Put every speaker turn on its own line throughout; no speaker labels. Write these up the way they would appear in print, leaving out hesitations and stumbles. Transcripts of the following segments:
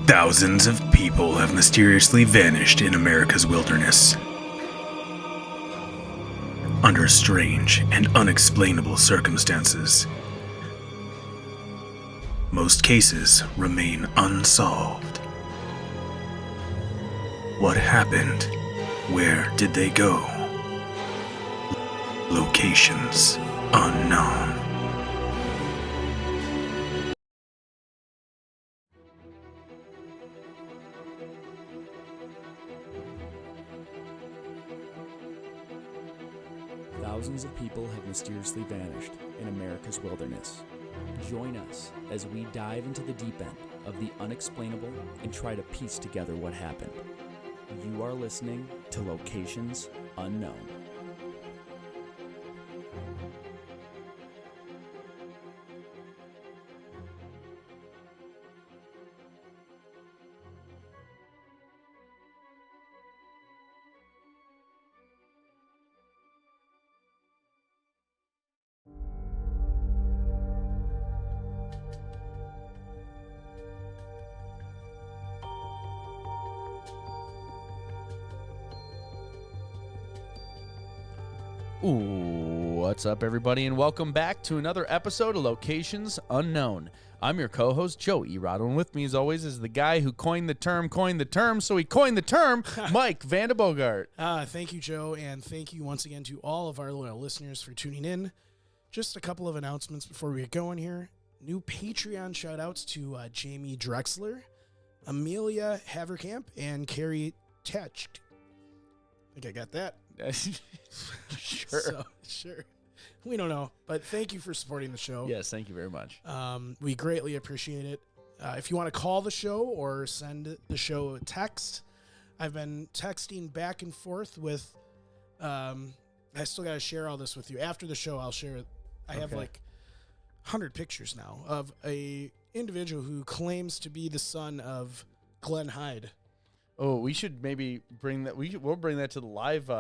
Thousands of people have mysteriously vanished in America's wilderness. Under strange and unexplainable circumstances. Most cases remain unsolved. What happened? Where did they go? Locations unknown.
Thousands of people have mysteriously vanished in America's wilderness. Join us as we dive into the deep end of the unexplainable and try to piece together what happened. You are listening to Locations Unknown.
Ooh, what's up, everybody, and welcome back to another episode of Locations Unknown. I'm your co-host, Joe Erratic, and with me, as always, is the guy who coined the term, so he coined the term, Mike Vandebogart.
Thank you, Joe, and thank you once again to all of our loyal listeners for tuning in. Just a couple of announcements before we get going here. New Patreon shout-outs to Jamie Drexler, Amelia Haverkamp, and Carrie Tetch. I think I got that. Sure. We don't know, but thank you for supporting the show.
Yes, thank you very much.
We greatly appreciate it. If you want to call the show or send the show a text, I've been texting back and forth with, I still got to share all this with you. After the show, I'll share it. I have like 100 pictures now of a individual who claims to be the son of Glenn Hyde.
Oh, we should maybe bring that. We'll bring that to the live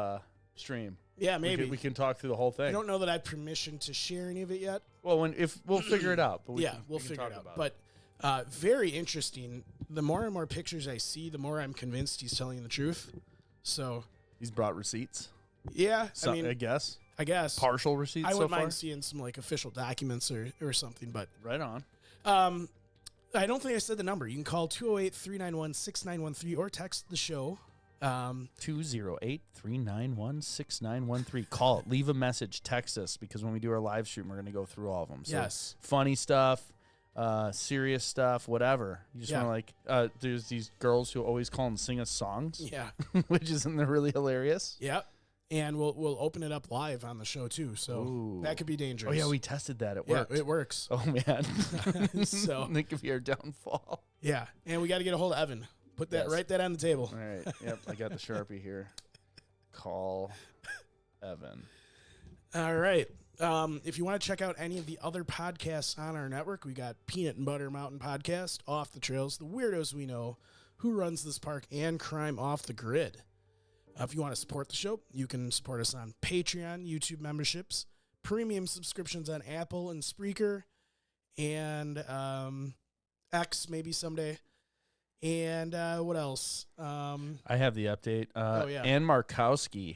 stream.
Yeah, maybe
we can talk through the whole thing.
I don't know that I have permission to share any of it yet.
Well, if we'll figure it out. But
we'll figure it out. But very interesting. The more and more pictures I see, the more I'm convinced he's telling the truth. So
he's brought receipts.
Yeah,
I guess partial receipts.
I wouldn't
so far?
mind seeing some like official documents or something. But
right on.
I don't think I said the number. You can call 208-391-6913 or text the show.
208-391-6913. Call it. Leave a message. Text us, because when we do our live stream, we're going to go through all of them. So
yes.
Funny stuff, serious stuff, whatever. You just want to there's these girls who always call and sing us songs.
Yeah.
Which isn't really hilarious.
Yep. And we'll open it up live on the show too, so that could be dangerous.
Oh yeah, we tested that. It worked.
Yeah, it works.
Oh man,
so
that could be our downfall.
Yeah, and we got to get a hold of Evan. Put that write that on the table.
All right. Yep, I got the Sharpie here. Call Evan.
All right. If you want to check out any of the other podcasts on our network, we got Peanut and Butter Mountain Podcast, Off the Trails, The Weirdos We Know, Who Runs This Park, and Crime Off the Grid. If you want to support the show, you can support us on Patreon, YouTube memberships, premium subscriptions on Apple and Spreaker, and X maybe someday. And what else?
I have the update. Ann Markowski,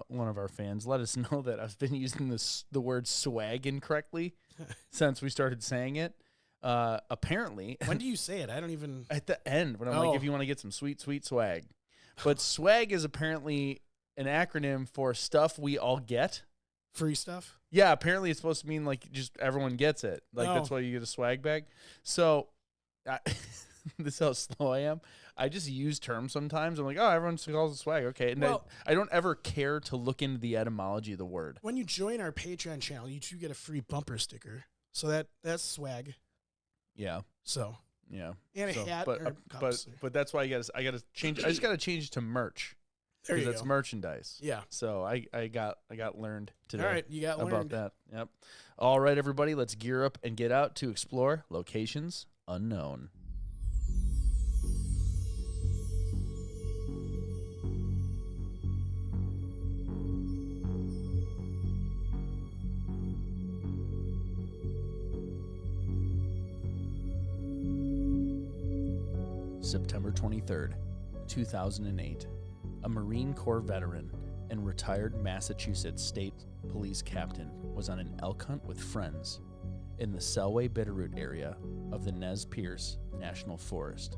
one of our fans, let us know that I've been using the word swag incorrectly since we started saying it. Apparently.
When do you say it? I don't even...
At the end, when I'm like, if you want to get some sweet, sweet swag. But swag is apparently an acronym for stuff we all get.
Free stuff?
Yeah, apparently it's supposed to mean like just everyone gets it. Like that's why you get a swag bag. So this is how slow I am. I just use terms sometimes. I'm like, oh, everyone calls it swag. Okay. And I don't ever care to look into the etymology of the word.
When you join our Patreon channel, you do get a free bumper sticker. So that's swag.
Yeah.
So...
Yeah,
and a hat,
but that's why I got to change. I just got to change it to merch.
There you go.
That's merchandise.
Yeah.
So I got learned today.
All right, you got
about
learned.
That. Yep. All right, everybody, let's gear up and get out to explore Locations Unknown.
September 23rd, 2008, a Marine Corps veteran and retired Massachusetts State Police captain was on an elk hunt with friends in the Selway-Bitterroot area of the Nez Perce National Forest.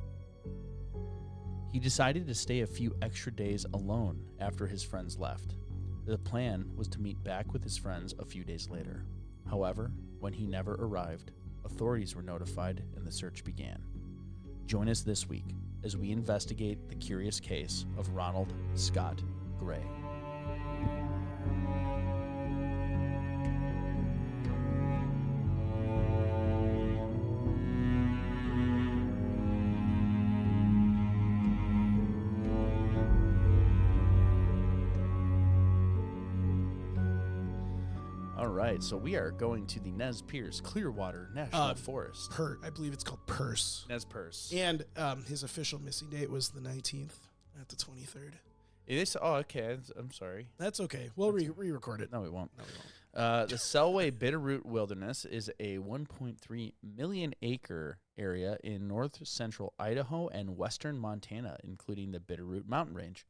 He decided to stay a few extra days alone after his friends left. The plan was to meet back with his friends a few days later. However, when he never arrived, authorities were notified and the search began. Join us this week as we investigate the curious case of Ronald Scott Gray. All right, so we are going to the Nez Perce Clearwater National Forest.
I believe it's called Perce.
Nez Perce.
And his official missing date was the 19th, not the 23rd.
It is. Oh, okay. I'm sorry.
That's okay. We'll re-record it.
No, we won't. The Selway-Bitterroot Wilderness is a 1.3 million acre area in north central Idaho and western Montana, including the Bitterroot Mountain Range.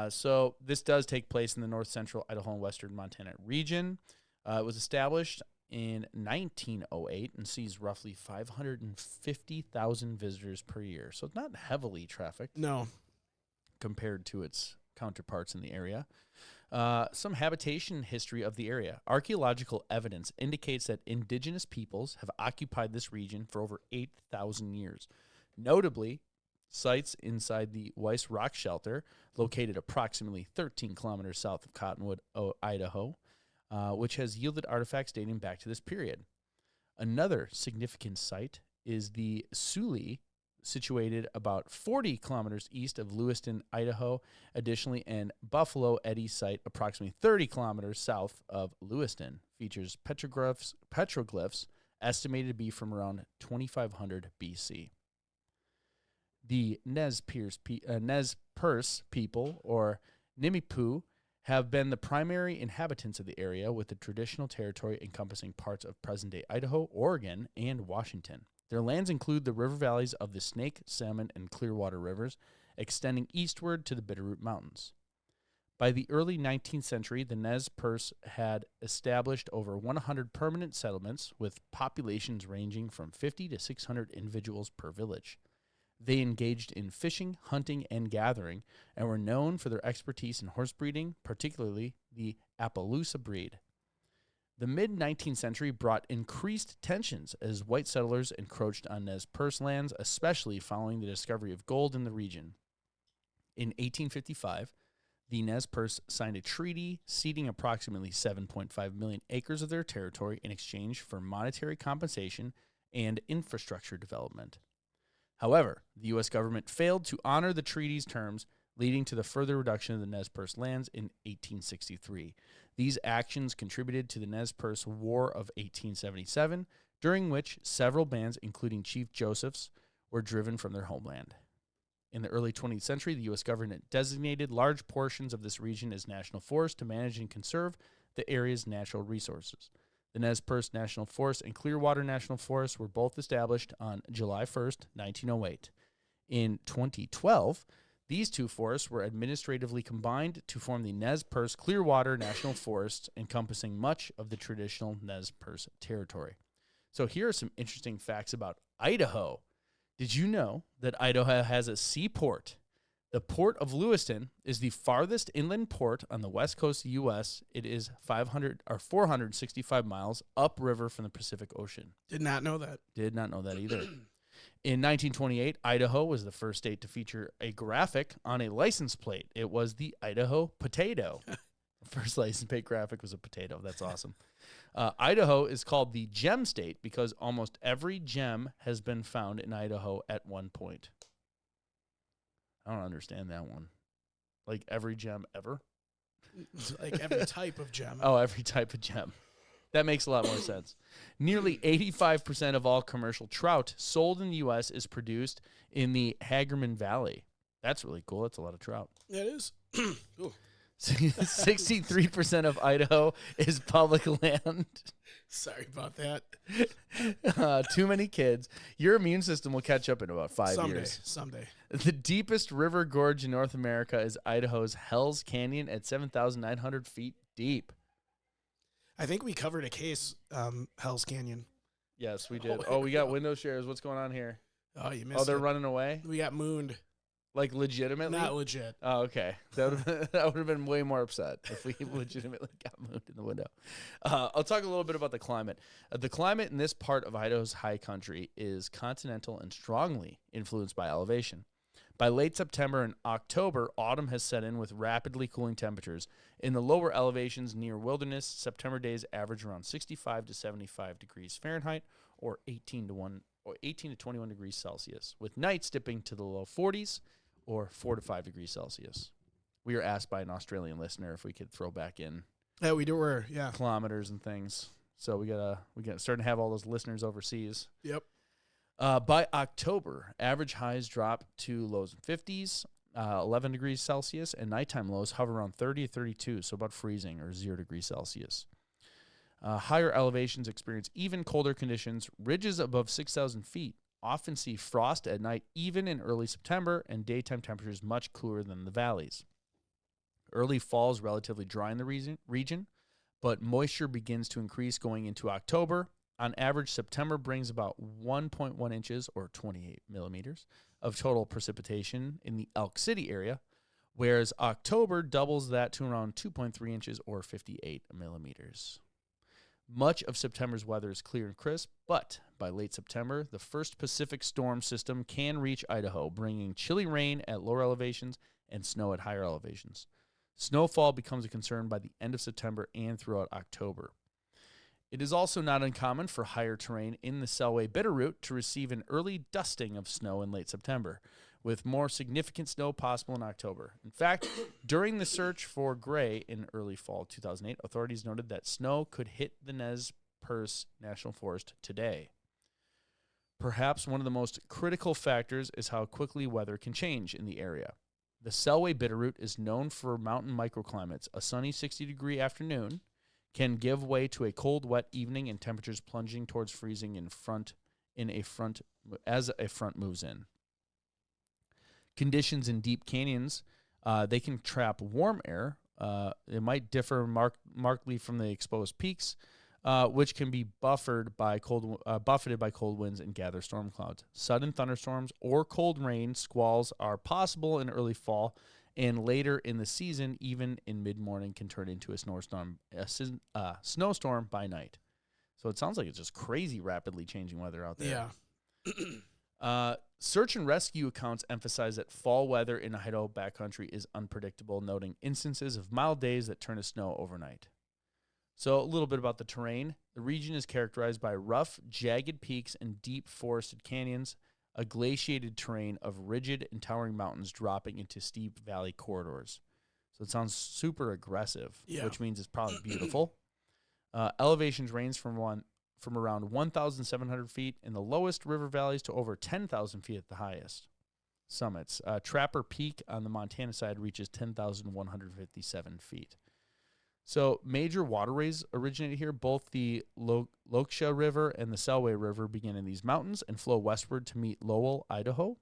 So this does take place in the north central Idaho and western Montana region. It was established in 1908 and sees roughly 550,000 visitors per year. So it's not heavily trafficked.
No.
Compared to its counterparts in the area. Some habitation history of the area. Archaeological evidence indicates that indigenous peoples have occupied this region for over 8,000 years. Notably, sites inside the Weiss Rock Shelter, located approximately 13 kilometers south of Cottonwood, Idaho, which has yielded artifacts dating back to this period. Another significant site is the Sully, situated about 40 kilometers east of Lewiston, Idaho. Additionally, an Buffalo Eddy site approximately 30 kilometers south of Lewiston features petroglyphs estimated to be from around 2500 BC. The Nez Perce people, or Nimipu, have been the primary inhabitants of the area, with the traditional territory encompassing parts of present-day Idaho, Oregon, and Washington. Their lands include the river valleys of the Snake, Salmon, and Clearwater rivers, extending eastward to the Bitterroot Mountains. By the early 19th century, the Nez Perce had established over 100 permanent settlements, with populations ranging from 50 to 600 individuals per village. They engaged in fishing, hunting, and gathering, and were known for their expertise in horse breeding, particularly the Appaloosa breed. The mid-19th century brought increased tensions as white settlers encroached on Nez Perce lands, especially following the discovery of gold in the region. In 1855, the Nez Perce signed a treaty ceding approximately 7.5 million acres of their territory in exchange for monetary compensation and infrastructure development. However, the U.S. government failed to honor the treaty's terms, leading to the further reduction of the Nez Perce lands in 1863. These actions contributed to the Nez Perce War of 1877, during which several bands, including Chief Joseph's, were driven from their homeland. In the early 20th century, the U.S. government designated large portions of this region as national forest to manage and conserve the area's natural resources. The Nez Perce National Forest and Clearwater National Forest were both established on July 1st, 1908. In 2012, these two forests were administratively combined to form the Nez Perce Clearwater National Forest, encompassing much of the traditional Nez Perce territory. So here are some interesting facts about Idaho. Did you know that Idaho has a seaport? The port of Lewiston is the farthest inland port on the west coast of the U.S. It is 465 miles upriver from the Pacific Ocean.
Did not know that.
Did not know that either. In 1928, Idaho was the first state to feature a graphic on a license plate. It was the Idaho potato. The first license plate graphic was a potato. That's awesome. Idaho is called the gem state because almost every gem has been found in Idaho at one point. I don't understand that one. Like every gem ever?
Like every type of gem.
Oh, every type of gem. That makes a lot more sense. Nearly 85% of all commercial trout sold in the U.S. is produced in the Hagerman Valley. That's really cool. That's a lot of trout.
It is. Ooh.
63% of Idaho is public land.
Sorry about that.
Too many kids. Your immune system will catch up in about 5 years.
Someday.
The deepest river gorge in North America is Idaho's Hell's Canyon at 7,900 feet deep.
I think we covered a case, Hell's Canyon.
Yes, we did. Oh, we got window shares. What's going on here?
Oh, you missed it.
Oh, they're running away?
We got mooned.
Like legitimately?
Not legit.
Oh, okay. That would have been way more upset if we legitimately got moved in the window. I'll talk a little bit about the climate. The climate in this part of Idaho's high country is continental and strongly influenced by elevation. By late September and October, autumn has set in with rapidly cooling temperatures. In the lower elevations near wilderness, September days average around 65 to 75 degrees Fahrenheit or 18 to 21 degrees Celsius, with nights dipping to the low 40s or 4 to 5 degrees Celsius. We were asked by an Australian listener if we could throw back in kilometers and things. So we got starting to have all those listeners overseas.
Yep.
By October, average highs drop to lows in 50s, 11 degrees Celsius, and nighttime lows hover around 30 to 32, so about freezing or 0 degrees Celsius. Higher elevations experience even colder conditions. Ridges above 6,000 feet often see frost at night, even in early September, and daytime temperatures much cooler than the valleys. Early fall is relatively dry in the region, but moisture begins to increase going into October. On average, September brings about 1.1 inches or 28 millimeters of total precipitation in the Elk City area, whereas October doubles that to around 2.3 inches or 58 millimeters. Much of September's weather is clear and crisp, but by late September, the first Pacific storm system can reach Idaho, bringing chilly rain at lower elevations and snow at higher elevations. Snowfall becomes a concern by the end of September and throughout October. It is also not uncommon for higher terrain in the Selway-Bitterroot to receive an early dusting of snow in late September, with more significant snow possible in October. In fact, during the search for Gray in early fall 2008, authorities noted that snow could hit the Nez Perce National Forest today. Perhaps one of the most critical factors is how quickly weather can change in the area. The Selway-Bitterroot is known for mountain microclimates. A sunny 60-degree afternoon can give way to a cold, wet evening and temperatures plunging towards freezing as a front moves in. Conditions in deep canyons, they can trap warm air. It might differ markedly from the exposed peaks, which can be buffeted by cold winds and gather storm clouds. Sudden thunderstorms or cold rain squalls are possible in early fall, and later in the season, even in mid-morning, can turn into a snowstorm by night. So it sounds like it's just crazy rapidly changing weather out there.
Yeah.
Search and rescue accounts emphasize that fall weather in Idaho backcountry is unpredictable, noting instances of mild days that turn to snow overnight. So a little bit about the terrain. The region is characterized by rough, jagged peaks and deep forested canyons, a glaciated terrain of rigid and towering mountains dropping into steep valley corridors. So it sounds super aggressive, which means it's probably beautiful. Elevations range from around 1,700 feet in the lowest river valleys to over 10,000 feet at the highest summits. Trapper Peak on the Montana side reaches 10,157 feet. So major waterways originated here. Both the Loksha River and the Selway River begin in these mountains and flow westward to meet Lowell, Idaho.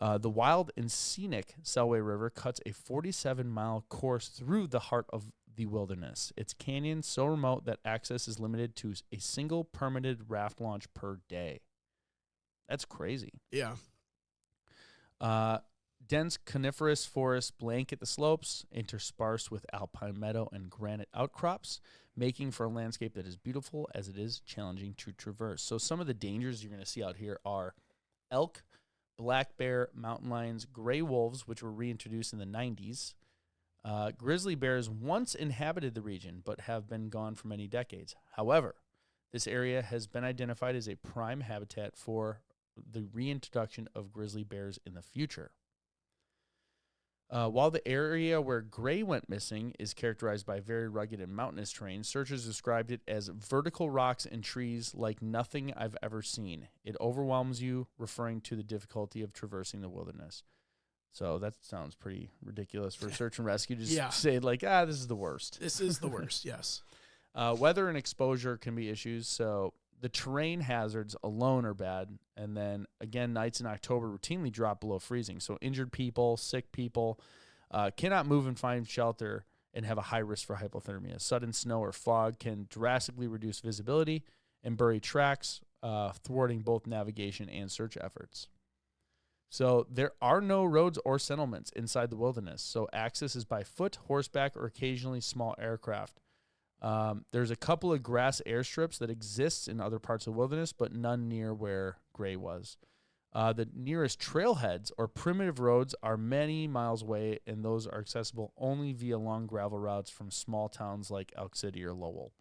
The wild and scenic Selway River cuts a 47-mile course through the heart of the wilderness. Its canyon so remote that access is limited to a single permitted raft launch per day. That's crazy.
Yeah.
Dense coniferous forests blanket the slopes, interspersed with alpine meadow and granite outcrops, making for a landscape that is beautiful as it is challenging to traverse. So some of the dangers you're going to see out here are elk, black bear, mountain lions, gray wolves, which were reintroduced in the 90s. Grizzly bears once inhabited the region, but have been gone for many decades. However, this area has been identified as a prime habitat for the reintroduction of grizzly bears in the future. While the area where Gray went missing is characterized by very rugged and mountainous terrain, searchers described it as vertical rocks and trees like nothing I've ever seen. It overwhelms you, referring to the difficulty of traversing the wilderness. So that sounds pretty ridiculous for search and rescue to just
Yeah.
say like, this is the worst.
This is the worst, yes.
Weather and exposure can be issues. So the terrain hazards alone are bad. And then again, nights in October routinely drop below freezing. So injured people, sick people cannot move and find shelter and have a high risk for hypothermia. Sudden snow or fog can drastically reduce visibility and bury tracks, thwarting both navigation and search efforts. So there are no roads or settlements inside the wilderness. So access is by foot, horseback, or occasionally small aircraft. There's a couple of grass airstrips that exist in other parts of the wilderness, but none near where Gray was. The nearest trailheads or primitive roads are many miles away, and those are accessible only via long gravel routes from small towns like Elk City or Lowell.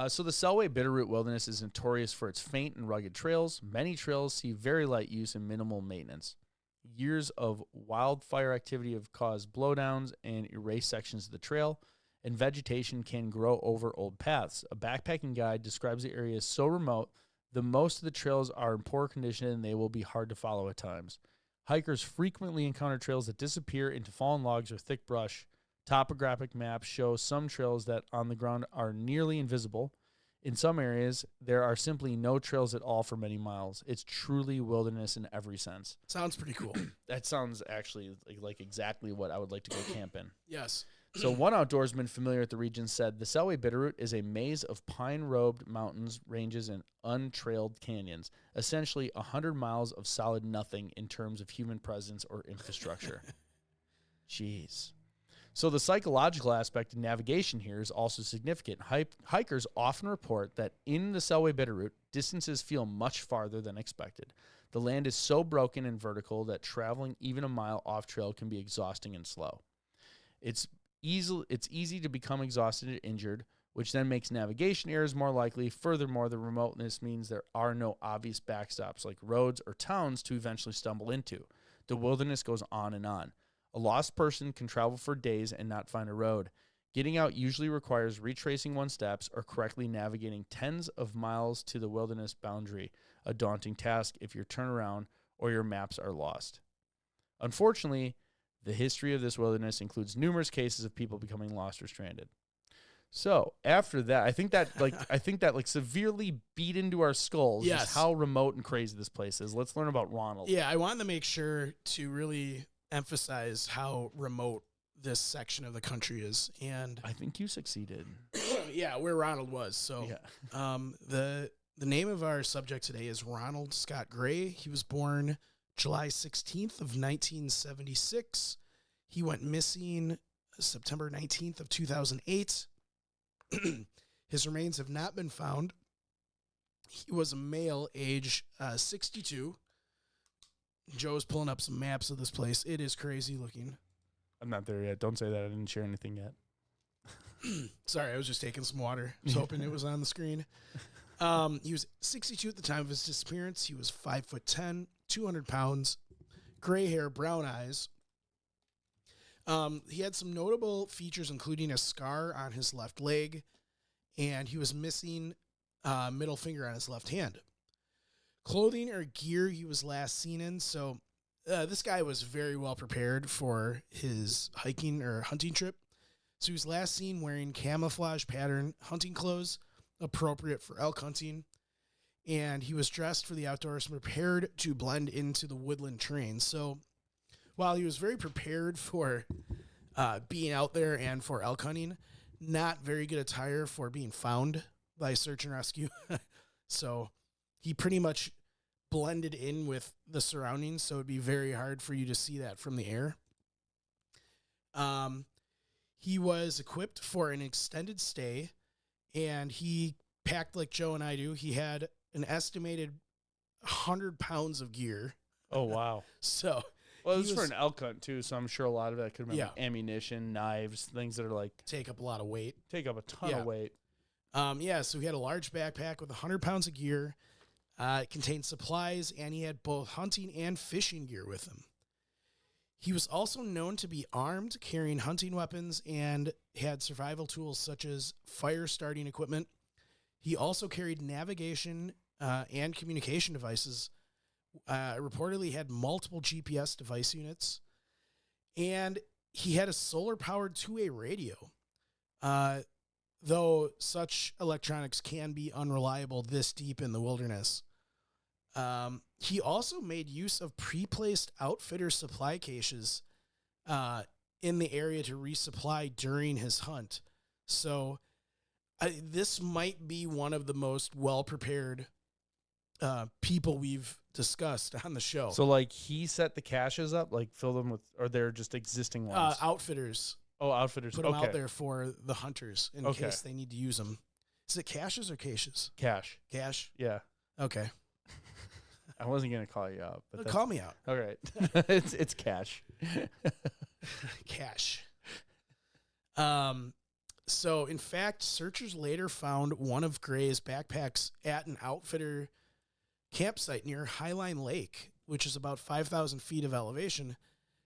So the Selway-Bitterroot Wilderness is notorious for its faint and rugged trails. Many trails see very light use and minimal maintenance. Years of wildfire activity have caused blowdowns and erased sections of the trail, and vegetation can grow over old paths. A backpacking guide describes the area as so remote that most of the trails are in poor condition and they will be hard to follow at times. Hikers frequently encounter trails that disappear into fallen logs or thick brush. Topographic maps show some trails that on the ground are nearly invisible. In some areas, there are simply no trails at all for many miles. It's truly wilderness in every sense.
Sounds pretty cool.
That sounds actually like exactly what I would like to go camp in.
Yes.
So one outdoorsman familiar with the region said, the Selway-Bitterroot is a maze of pine-robed mountains, ranges, and untrailed canyons, essentially 100 miles of solid nothing in terms of human presence or infrastructure. Jeez. So the psychological aspect of navigation here is also significant. Hikers often report that in the Selway-Bitterroot, distances feel much farther than expected. The land is so broken and vertical that traveling even a mile off-trail can be exhausting and slow. It's easy to become exhausted and injured, which then makes navigation errors more likely. Furthermore, the remoteness means there are no obvious backstops like roads or towns to eventually stumble into. The wilderness goes on and on. A lost person can travel for days and not find a road. Getting out usually requires retracing one's steps or correctly navigating tens of miles to the wilderness boundary, a daunting task if your turnaround or your maps are lost. Unfortunately, the history of this wilderness includes numerous cases of people becoming lost or stranded. So after that, I think that severely beat into our skulls
Yes.
just how remote and crazy this place is. Let's learn about Ronald.
Yeah, I wanted to make sure to really emphasize how remote this section of the country is. And
I think you succeeded.
yeah, where Ronald was. So
Yeah.
the name of our subject today is Ronald Scott Gray. He was born July 16th of 1976. He went missing September 19th of 2008. His remains have not been found. He was a male, age 62. Joe's pulling up some maps of this place. It is crazy looking.
I'm not there yet. Don't say that. I didn't share anything yet.
Sorry, I was just taking some water. I was hoping it was on the screen. He was 62 at the time of his disappearance. He was 5'10", 200 pounds, gray hair, brown eyes. He had some notable features, including a scar on his left leg, and he was missing middle finger on his left hand. Clothing or gear he was last seen in. So this guy was very well prepared for his hiking or hunting trip. So he was last seen wearing camouflage pattern hunting clothes appropriate for elk hunting. And he was dressed for the outdoors and prepared to blend into the woodland terrain. So while he was very prepared for being out there and for elk hunting, not very good attire for being found by search and rescue. So he pretty much blended in with the surroundings, so it'd be very hard for you to see that from the air. He was equipped for an extended stay, and he packed like Joe and I do. He had an estimated 100 pounds of gear.
Oh, wow.
So,
well, it was for an elk hunt, too, so I'm sure a lot of that could have been
Yeah.
like ammunition, knives, things that are like
take up a lot of weight.
take up a ton
Yeah.
of weight.
So he had a large backpack with 100 pounds of gear. It contained supplies, and he had both hunting and fishing gear with him. He was also known to be armed, carrying hunting weapons, and had survival tools such as fire starting equipment. He also carried navigation and communication devices reportedly had multiple GPS device units, and he had a solar-powered two-way radio. Though such electronics can be unreliable this deep in the wilderness. He also made use of pre-placed outfitter supply caches in the area to resupply during his hunt. So this might be one of the most well-prepared people we've discussed on the show.
So, like, he set the caches up, like, fill them with, or they're just existing ones?
Outfitters.
Oh, outfitters.
Put them out there for the hunters in
Okay.
case they need to use them. Is it caches or caches?
Cache.
Cache?
Yeah.
Okay.
I wasn't going to call you out. But
Call me out.
All right. it's cache.
Cache. So, in fact, searchers later found one of Gray's backpacks at an outfitter campsite near Highline Lake, which is about 5,000 feet of elevation,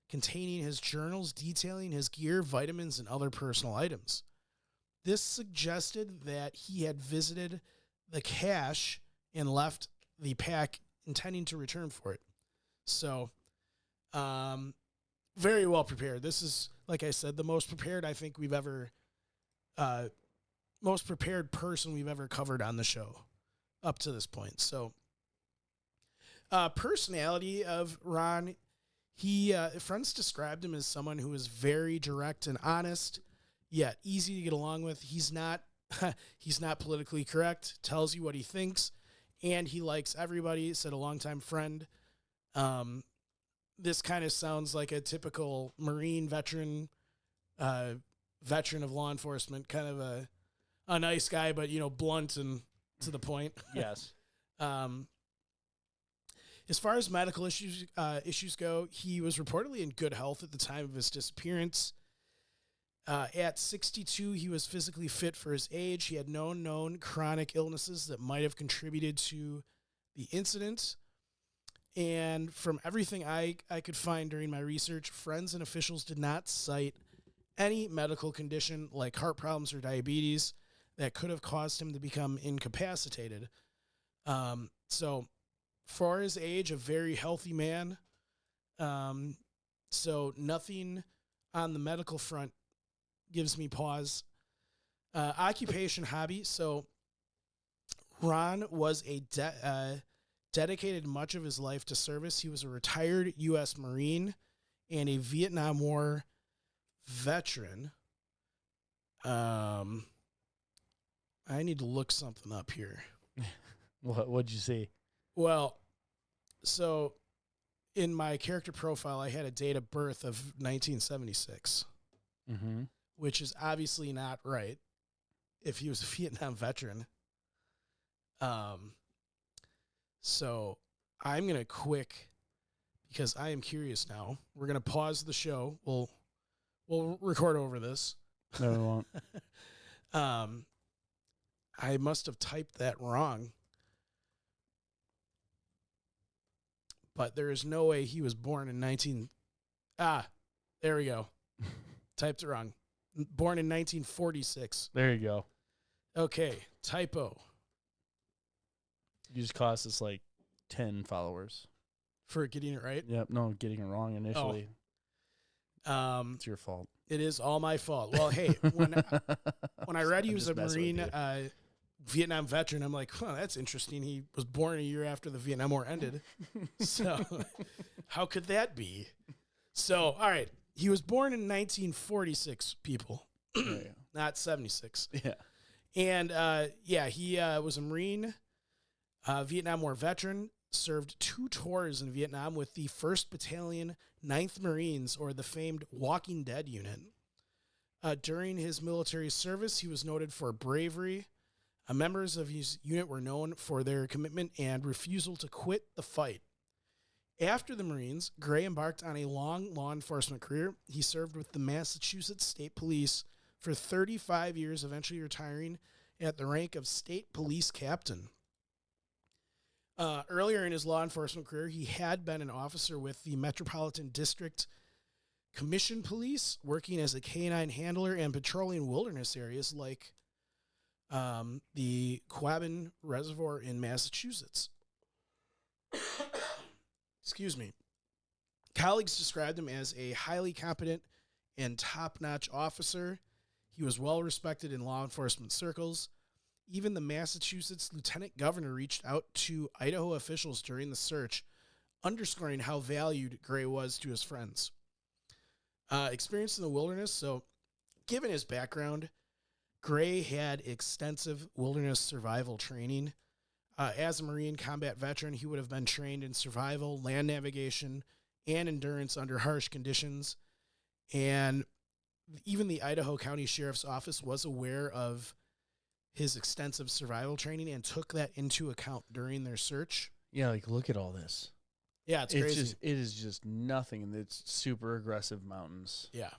containing his journals detailing his gear, vitamins, and other personal items. This suggested that he had visited the cache and left the pack intending to return for it. So, very well prepared. This is, like I said, the most prepared I think we've ever, most prepared person we've ever covered on the show up to this point. So, personality of Ron, friends described him as someone who is very direct and honest, yet easy to get along with. He's not politically correct, tells you what he thinks, and he likes everybody, said a longtime friend. This kind of sounds like a typical Marine veteran, veteran of law enforcement, kind of a nice guy, but, blunt and to the point.
Yes.
As far as medical issues go, he was reportedly in good health at the time of his disappearance. At 62, he was physically fit for his age. He had no known chronic illnesses that might have contributed to the incident. And from everything I could find during my research, friends and officials did not cite any medical condition like heart problems or diabetes that could have caused him to become incapacitated. So for his age, a very healthy man. So nothing on the medical front gives me pause. Occupation, hobby. So Ron was dedicated much of his life to service. He was a retired U.S. Marine and a Vietnam War veteran. I need to look something up here.
What'd you see?
Well, so in my character profile, I had a date of birth of 1976, which is obviously not right if he was a Vietnam veteran. So I'm going to because I am curious now. We're going to pause the show. We'll record over this.
No, we won't.
I must have typed that wrong. But there is no way he was born in there we go. Typed it wrong. Born in 1946.
There you go.
Okay, typo.
You just cost us like 10 followers.
For getting it right?
Yep, no, getting it wrong initially. It's your fault.
It is all my fault. Well, hey, when I read he was a Marine Vietnam veteran, I'm like, well, that's interesting. He was born a year after the Vietnam War ended. So how could that be? So, all right. He was born in 1946, people, not 76.
Yeah.
And, he was a Marine, Vietnam War veteran, served 2 tours in Vietnam with the 1st Battalion, 9th Marines, or the famed Walking Dead unit. During his military service, he was noted for bravery. Members of his unit were known for their commitment and refusal to quit the fight. After the Marines, Gray embarked on a long law enforcement career. He served with the Massachusetts State Police for 35 years, eventually retiring at the rank of State Police Captain. Earlier in his law enforcement career, he had been an officer with the Metropolitan District Commission Police, working as a canine handler and patrolling wilderness areas like the Quabbin Reservoir in Massachusetts. excuse me, colleagues described him as a highly competent and top-notch officer. He was well respected in law enforcement circles. Even the Massachusetts lieutenant governor reached out to Idaho officials during the search, underscoring how valued Gray was to his friends. Experience in the wilderness. So, given his background, Gray had extensive wilderness survival training. As a Marine combat veteran, he would have been trained in survival, land navigation, and endurance under harsh conditions. And even the Idaho County Sheriff's Office was aware of his extensive survival training and took that into account during their search.
Yeah, like look at all this.
Yeah, it's crazy.
It is just nothing, and it's super aggressive mountains.
Yeah.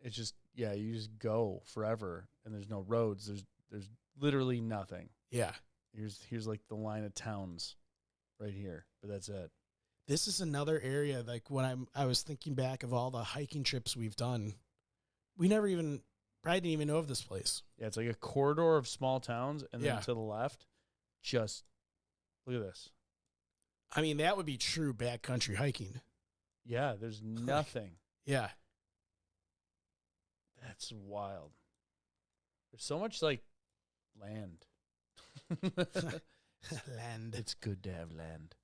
It's just you just go forever, and there's no roads. There's literally nothing.
Yeah.
Here's like the line of towns right here, but that's it.
This is another area, like when I was thinking back of all the hiking trips we've done, we probably didn't even know of this place.
Yeah, it's like a corridor of small towns, and then to the left, just look at this.
I mean, that would be true backcountry hiking.
Yeah, there's nothing.
Yeah.
That's wild. There's so much like land.
Land.
It's good to have land.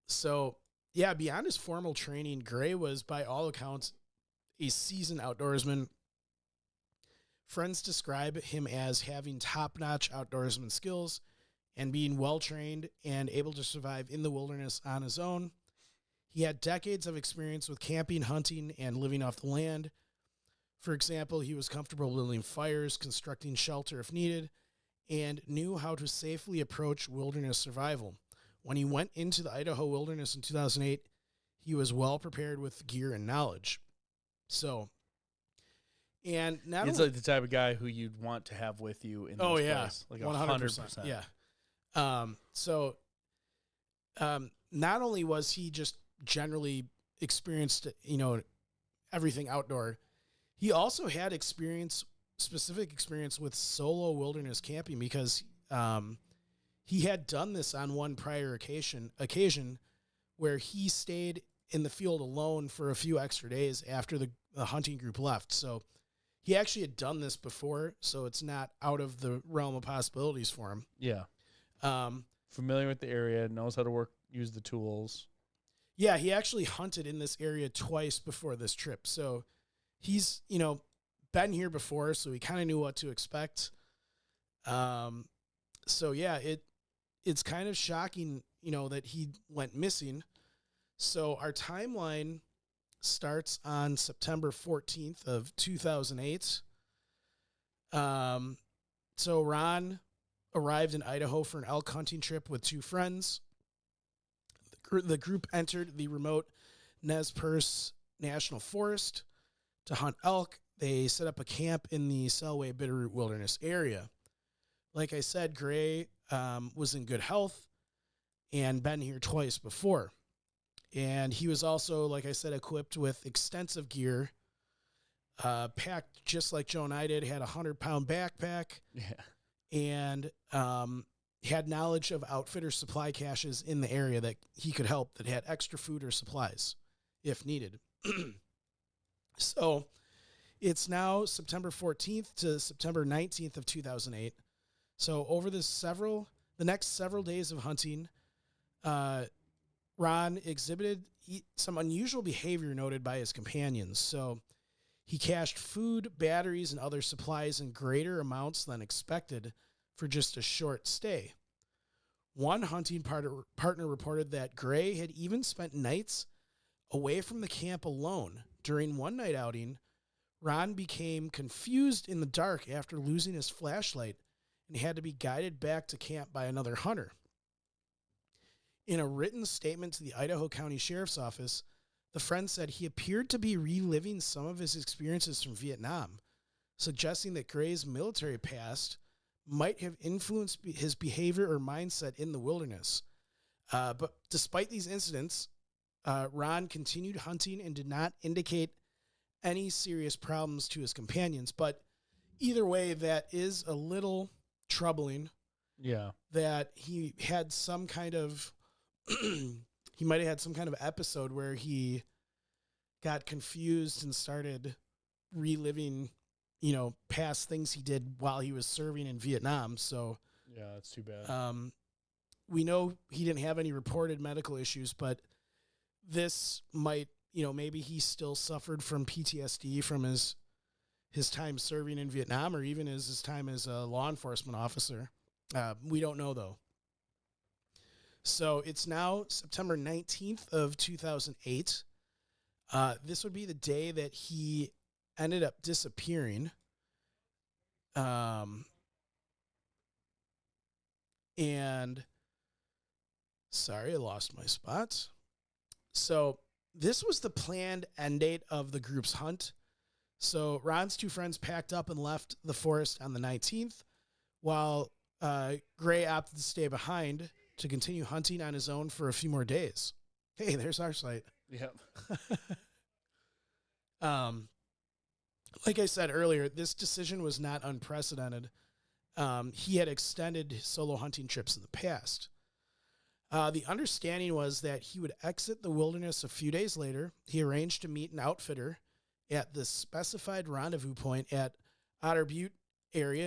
So yeah, beyond his formal training, Gray was by all accounts a seasoned outdoorsman. Friends describe him as having top-notch outdoorsman skills and being well-trained and able to survive in the wilderness on his own. He had decades of experience with camping, hunting, and living off the land. For example, he was comfortable building fires, constructing shelter if needed, and knew how to safely approach wilderness survival. When he went into the Idaho wilderness in 2008, he was well prepared with gear and knowledge. So, and not
He's
only,
like the type of guy who you'd want to have with you in this place. Like 100%.
Yeah. Not only was he just generally experienced, everything outdoor, he also had specific experience with solo wilderness camping because he had done this on one prior occasion where he stayed in the field alone for a few extra days after the hunting group left. So he actually had done this before, so it's not out of the realm of possibilities for him.
Yeah. Familiar with the area, knows how to use the tools.
Yeah, he actually hunted in this area twice before this trip. So he's, been here before, so he kind of knew what to expect. So yeah, it's kind of shocking, that he went missing. So our timeline starts on September 14th of 2008. So Ron arrived in Idaho for an elk hunting trip with two friends. The group entered the remote Nez Perce National Forest to hunt elk. They set up a camp in the Selway-Bitterroot Wilderness area. Like I said, Gray was in good health and been here twice before. And he was also, like I said, equipped with extensive gear, packed just like Joe and I did, had a 100-pound backpack.
Yeah.
And had knowledge of outfitter supply caches in the area that he could help that had extra food or supplies if needed. So it's now September 14th to September 19th of 2008. So over the next several days of hunting, Ron exhibited some unusual behavior noted by his companions. So he cached food, batteries, and other supplies in greater amounts than expected for just a short stay. One hunting partner reported that Gray had even spent nights away from the camp alone. During one night outing, Ron became confused in the dark after losing his flashlight and had to be guided back to camp by another hunter. In a written statement to the Idaho County Sheriff's Office, the friend said he appeared to be reliving some of his experiences from Vietnam, suggesting that Gray's military past might have influenced his behavior or mindset in the wilderness. But despite these incidents, Ron continued hunting and did not indicate any serious problems to his companions. But either way, that is a little troubling.
Yeah.
That he had some kind of he might have had some kind of episode where he got confused and started reliving, past things he did while he was serving in Vietnam. So
Yeah, that's too bad.
we know he didn't have any reported medical issues, but this might, maybe he still suffered from PTSD from his time serving in Vietnam, or even his time as a law enforcement officer. We don't know, though. So it's now September 19th of 2008. This would be the day that he ended up disappearing. And sorry, I lost my spot. So this was the planned end date of the group's hunt. So Ron's two friends packed up and left the forest on the 19th, while Gray opted to stay behind to continue hunting on his own for a few more days. Hey, there's our site.
Yep.
Like I said earlier, this decision was not unprecedented. He had extended his solo hunting trips in the past. The understanding was that he would exit the wilderness a few days later. He arranged to meet an outfitter at the specified rendezvous point at Otter Butte area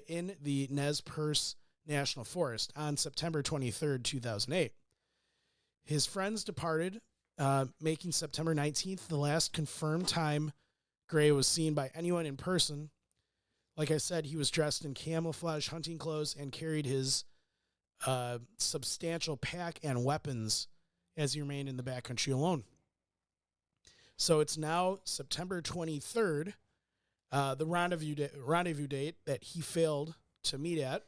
in the Nez Perce National Forest on September 23rd, 2008. His friends departed, making September 19th the last confirmed time Gray was seen by anyone in person. Like I said, he was dressed in camouflage hunting clothes and carried his substantial pack and weapons as he remained in the backcountry alone. So it's now September 23rd, the rendezvous date that he failed to meet at.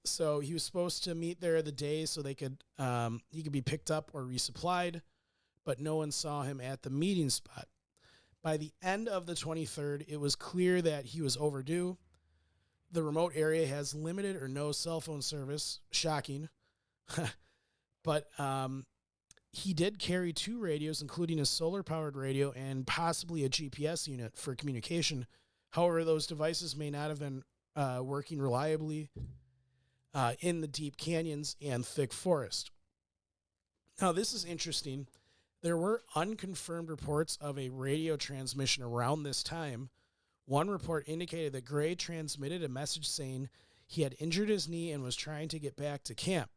So he was supposed to meet there the day so he could be picked up or resupplied, but no one saw him at the meeting spot. By the end of the 23rd, it was clear that he was overdue. The remote area has limited or no cell phone service. Shocking. But he did carry 2 radios, including a solar-powered radio and possibly a GPS unit for communication. However, those devices may not have been working reliably in the deep canyons and thick forest. Now, this is interesting. There were unconfirmed reports of a radio transmission around this time. One report indicated that Gray transmitted a message saying he had injured his knee and was trying to get back to camp.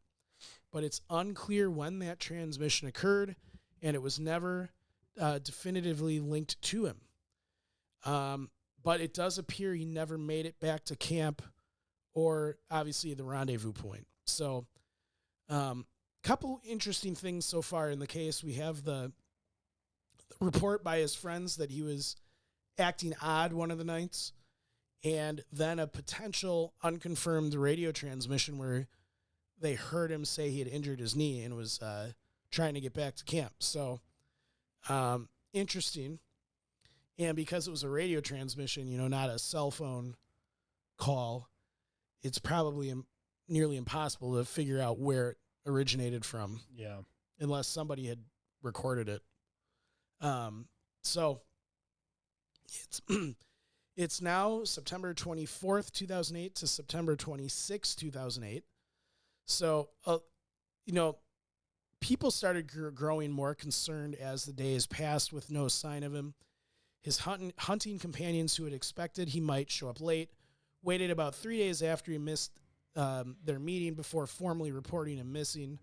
But it's unclear when that transmission occurred, and it was never definitively linked to him. But it does appear he never made it back to camp or, obviously, the rendezvous point. So, couple interesting things so far in the case. We have the report by his friends that he was acting odd one of the nights, and then a potential unconfirmed radio transmission where they heard him say he had injured his knee and was trying to get back to camp. So, interesting. And because it was a radio transmission, not a cell phone call, it's probably nearly impossible to figure out where it originated from.
Yeah.
Unless somebody had recorded it. So it's now September 24th, 2008 to September 26th, 2008. So, people started growing more concerned as the days passed with no sign of him. His hunting companions, who had expected he might show up late, waited about 3 days after he missed their meeting before formally reporting him missing.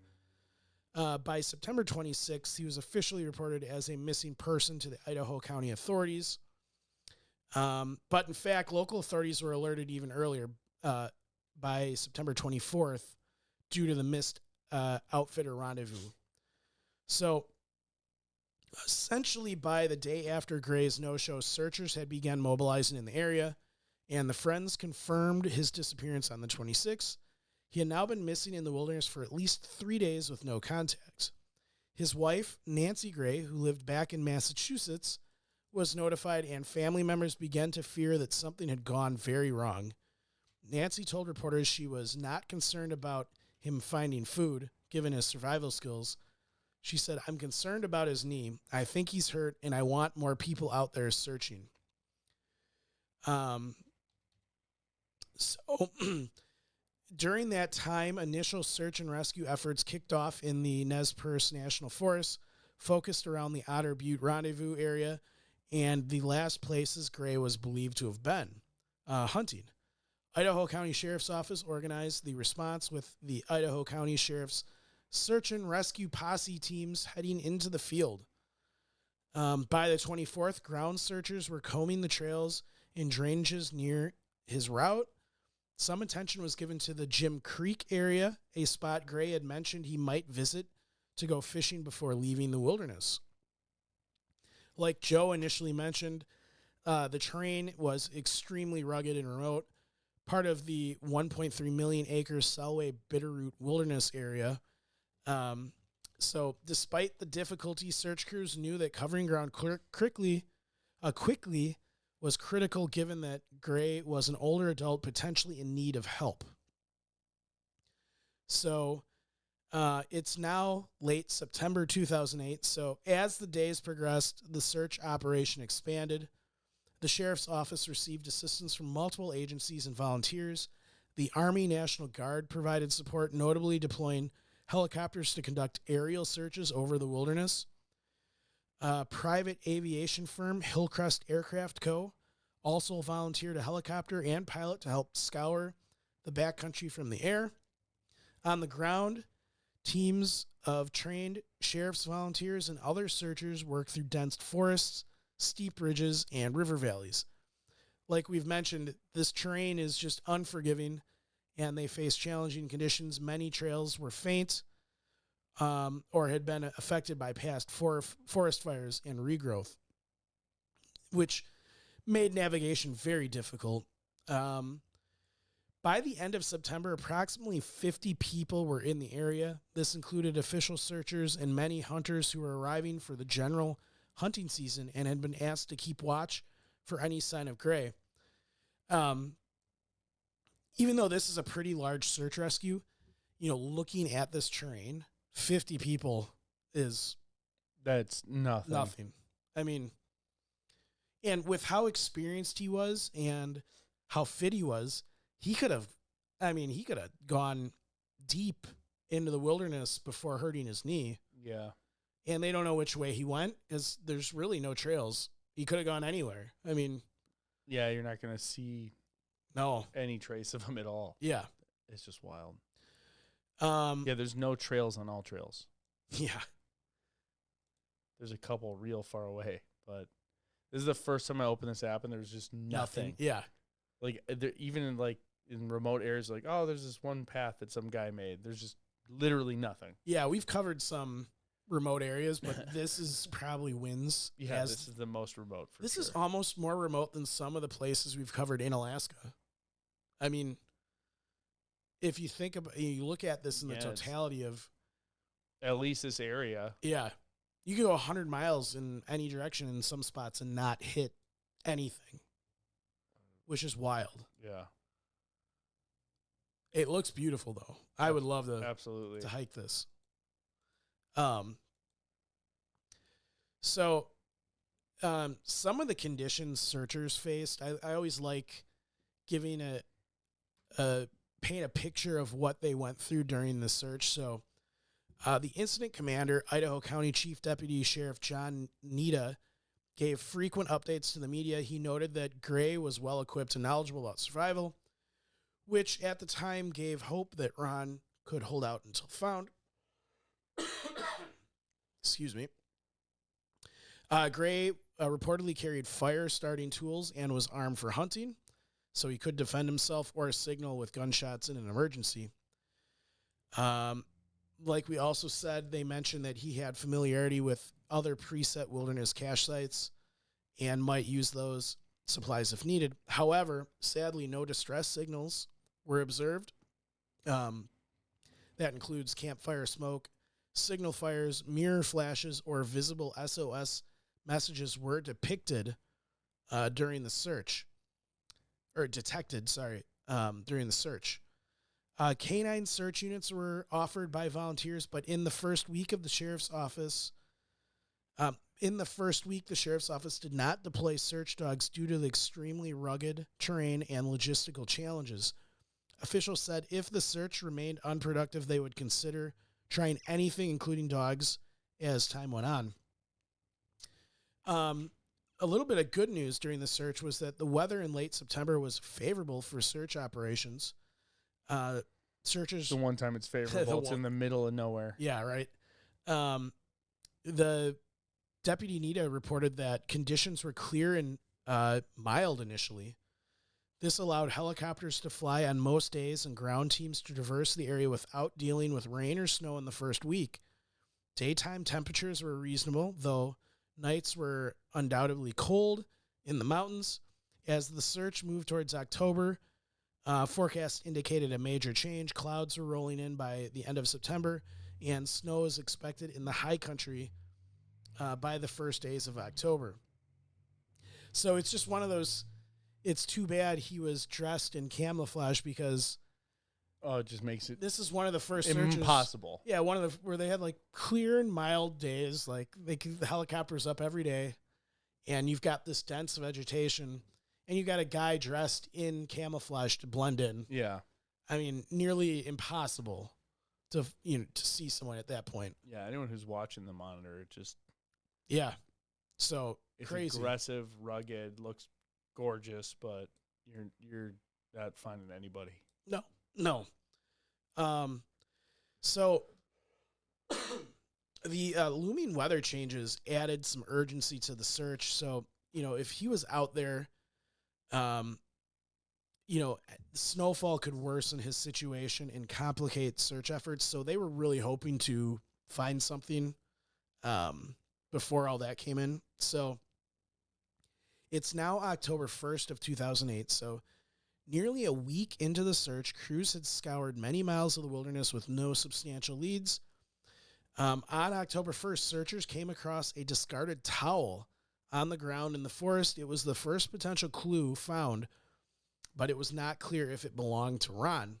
By September 26th, he was officially reported as a missing person to the Idaho County authorities. But in fact, local authorities were alerted even earlier, by September 24th, due to the missed outfitter rendezvous. So, essentially, by the day after Gray's no-show, searchers had begun mobilizing in the area, and the friends confirmed his disappearance on the 26th. He had now been missing in the wilderness for at least 3 days with no contact. His wife, Nancy Gray, who lived back in Massachusetts, was notified, and family members began to fear that something had gone very wrong. Nancy told reporters she was not concerned about him finding food, given his survival skills. She said, "I'm concerned about his knee. I think he's hurt, and I want more people out there searching." So, During that time, initial search and rescue efforts kicked off in the Nez Perce National Forest, focused around the Otter Butte Rendezvous area and the last places Gray was believed to have been hunting. Idaho County Sheriff's Office organized the response with the Idaho County Sheriff's search and rescue posse teams heading into the field. By the 24th, ground searchers were combing the trails and drainages near his route. Some attention was given to the Jim Creek area, a spot Gray had mentioned he might visit to go fishing before leaving the wilderness. Like Joe initially mentioned, the terrain was extremely rugged and remote, part of the 1.3 million acre Selway-Bitterroot Wilderness area. So despite the difficulty, search crews knew that covering ground quickly was critical, given that Gray was an older adult potentially in need of help. So it's now late September 2008. So as the days progressed, the search operation expanded. The sheriff's office received assistance from multiple agencies and volunteers. The Army National Guard provided support, notably deploying helicopters to conduct aerial searches over the wilderness. Private aviation firm Hillcrest Aircraft Co. also volunteered a helicopter and pilot to help scour the backcountry from the air. On the ground, teams of trained sheriff's volunteers and other searchers worked through dense forests, steep ridges, and river valleys. Like we've mentioned, this terrain is just unforgiving, and they face challenging conditions. Many trails were faint or had been affected by past forest fires and regrowth, which made navigation very difficult. By the end of September, approximately 50 people were in the area. This included official searchers and many hunters who were arriving for the general hunting season and had been asked to keep watch for any sign of Gray. Even though this is a pretty large search rescue, looking at this terrain, 50 people
that's nothing.
I mean, and with how experienced he was and how fit he was, he could have gone deep into the wilderness before hurting his knee.
Yeah.
And they don't know which way he went because there's really no trails. He could have gone anywhere. I mean,
yeah, you're not going to see any trace of him at all.
Yeah.
It's just wild. Yeah, there's no trails on all trails.
Yeah.
There's a couple real far away, but this is the first time I opened this app and there's just nothing.
Yeah.
Like even in remote areas, like, oh, there's this one path that some guy made. There's just literally nothing.
Yeah, we've covered some remote areas, but this is probably wins.
Yeah, this is the most remote.
This is almost more remote than some of the places we've covered in Alaska. I mean, if you think about, you look at this in the totality of
at least this area.
Yeah, you can go 100 miles in any direction in some spots and not hit anything, which is wild.
Yeah.
It looks beautiful, though. I would love to hike this. So some of the conditions searchers faced, I always like giving paint a picture of what they went through during the search. So the incident commander, Idaho County Chief Deputy Sheriff John Nita, gave frequent updates to the media. He noted that Gray was well equipped and knowledgeable about survival, which at the time gave hope that Ron could hold out until found. Excuse me. Gray reportedly carried fire-starting tools and was armed for hunting, so he could defend himself or signal with gunshots in an emergency. Like we also said, they mentioned that he had familiarity with other preset wilderness cache sites and might use those supplies if needed. However, sadly, no distress signals were observed. That includes campfire smoke, signal fires, mirror flashes, or visible SOS messages were depicted during the search. Or detected, during the search. Canine search units were offered by volunteers, but in the first week of the sheriff's office, the sheriff's office did not deploy search dogs due to the extremely rugged terrain and logistical challenges. Officials said if the search remained unproductive, they would consider trying anything, including dogs, as time went on. A little bit of good news during the search was that the weather in late September was favorable for search operations. Searchers.
The one time it's favorable, it's in the middle of nowhere.
Yeah, right. The Deputy Nita reported that conditions were clear and mild initially. This allowed helicopters to fly on most days and ground teams to traverse the area without dealing with rain or snow in the first week. Daytime temperatures were reasonable, though nights were undoubtedly cold in the mountains. As the search moved towards October, forecasts indicated a major change. Clouds were rolling in by the end of September, and snow is expected in the high country by the first days of October. So it's just one of those. It's too bad he was dressed in camouflage because
it just makes it.
This is one of the first searches.
Impossible.
Yeah, one of the where they had like clear and mild days, like the helicopters up every day, and you've got this dense vegetation, and you got a guy dressed in camouflage to blend in.
Yeah,
I mean, nearly impossible to see someone at that point.
Yeah, anyone who's watching the monitor, it just
so
it's
crazy,
aggressive, rugged, looks gorgeous, but you're not finding anybody.
No. So the looming weather changes added some urgency to the search. So, if he was out there, snowfall could worsen his situation and complicate search efforts. So they were really hoping to find something before all that came in. So it's now October 1st of 2008. So nearly a week into the search, crews had scoured many miles of the wilderness with no substantial leads. On October 1st, searchers came across a discarded towel on the ground in the forest. It was the first potential clue found, but it was not clear if it belonged to Ron.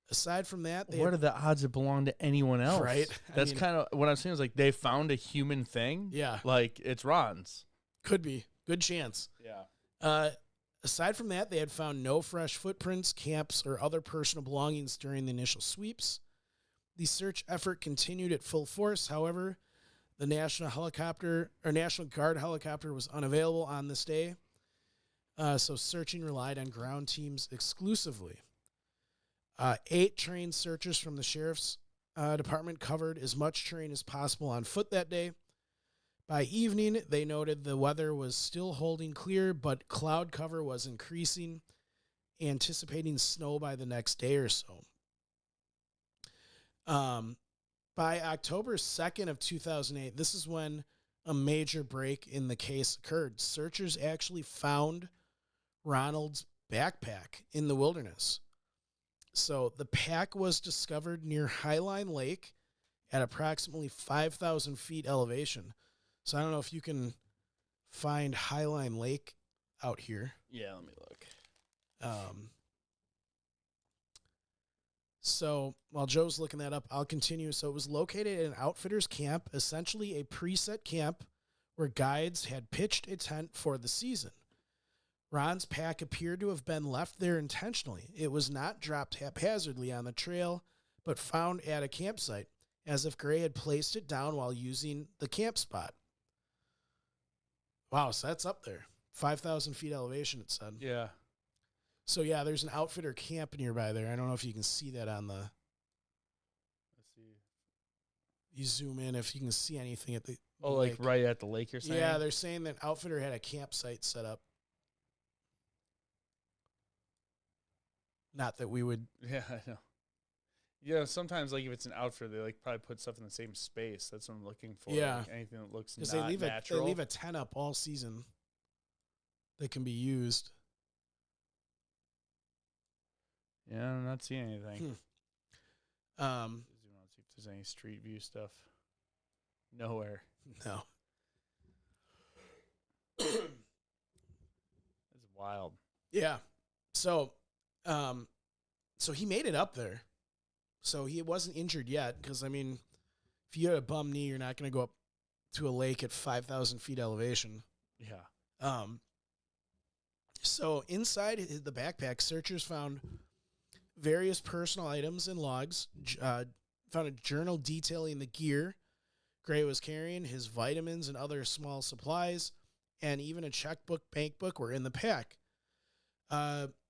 Aside from that,
what are the odds it belonged to anyone else?
Right?
That's kind of what I'm saying. Is like they found a human thing.
Yeah,
like it's Ron's.
Could be. Good chance.
Yeah.
Aside from that, they had found no fresh footprints, camps, or other personal belongings during the initial sweeps. The search effort continued at full force. However, the National Guard helicopter was unavailable on this day, so searching relied on ground teams exclusively. 8 trained searchers from the sheriff's department covered as much terrain as possible on foot that day. By evening, they noted the weather was still holding clear, but cloud cover was increasing, anticipating snow by the next day or so. By October 2nd of 2008, this is when a major break in the case occurred. Searchers actually found Ronald's backpack in the wilderness. So the pack was discovered near Highline Lake at approximately 5,000 feet elevation. So I don't know if you can find Highline Lake out here.
Yeah, let me look.
So while Joe's looking that up, I'll continue. So it was located at an outfitter's camp, essentially a preset camp where guides had pitched a tent for the season. Ron's pack appeared to have been left there intentionally. It was not dropped haphazardly on the trail, but found at a campsite, as if Gray had placed it down while using the camp spot. Wow, so that's up there. 5,000 feet elevation, it said.
Yeah.
So, yeah, there's an outfitter camp nearby there. I don't know if you can see that on the...
Let's see.
You zoom in if you can see anything at the
lake. Like right at the lake, you're saying?
Yeah, they're saying that outfitter had a campsite set up. Not that we would...
Yeah, I know. Yeah, sometimes, like, if it's an outfitter, they, like, probably put stuff in the same space. That's what I'm looking for.
Yeah.
Like, anything that looks not
they
natural.
They leave a tent up all season that can be used.
Yeah, I'm not seeing anything.
Zoom
out, see if there's any street view stuff. Nowhere.
No.
That's wild.
Yeah. So he made it up there. So he wasn't injured yet because, I mean, if you had a bum knee, you're not going to go up to a lake at 5,000 feet elevation.
Yeah.
So inside the backpack, searchers found various personal items and logs, found a journal detailing the gear Gray was carrying, his vitamins and other small supplies, and even a checkbook, bank book were in the pack.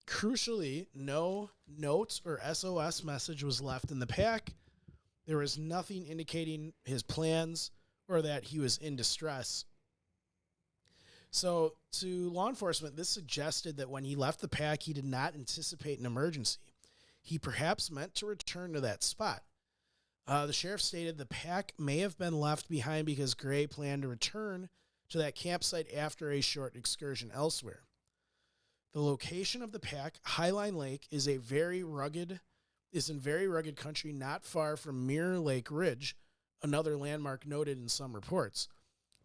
Crucially, no note or SOS message was left in the pack. There was nothing indicating his plans or that he was in distress. So, to law enforcement, this suggested that when he left the pack, he did not anticipate an emergency. He perhaps meant to return to that spot. The sheriff stated the pack may have been left behind because Gray planned to return to that campsite after a short excursion elsewhere. The location of the pack, Highline Lake, is in very rugged country not far from Mirror Lake Ridge, another landmark noted in some reports.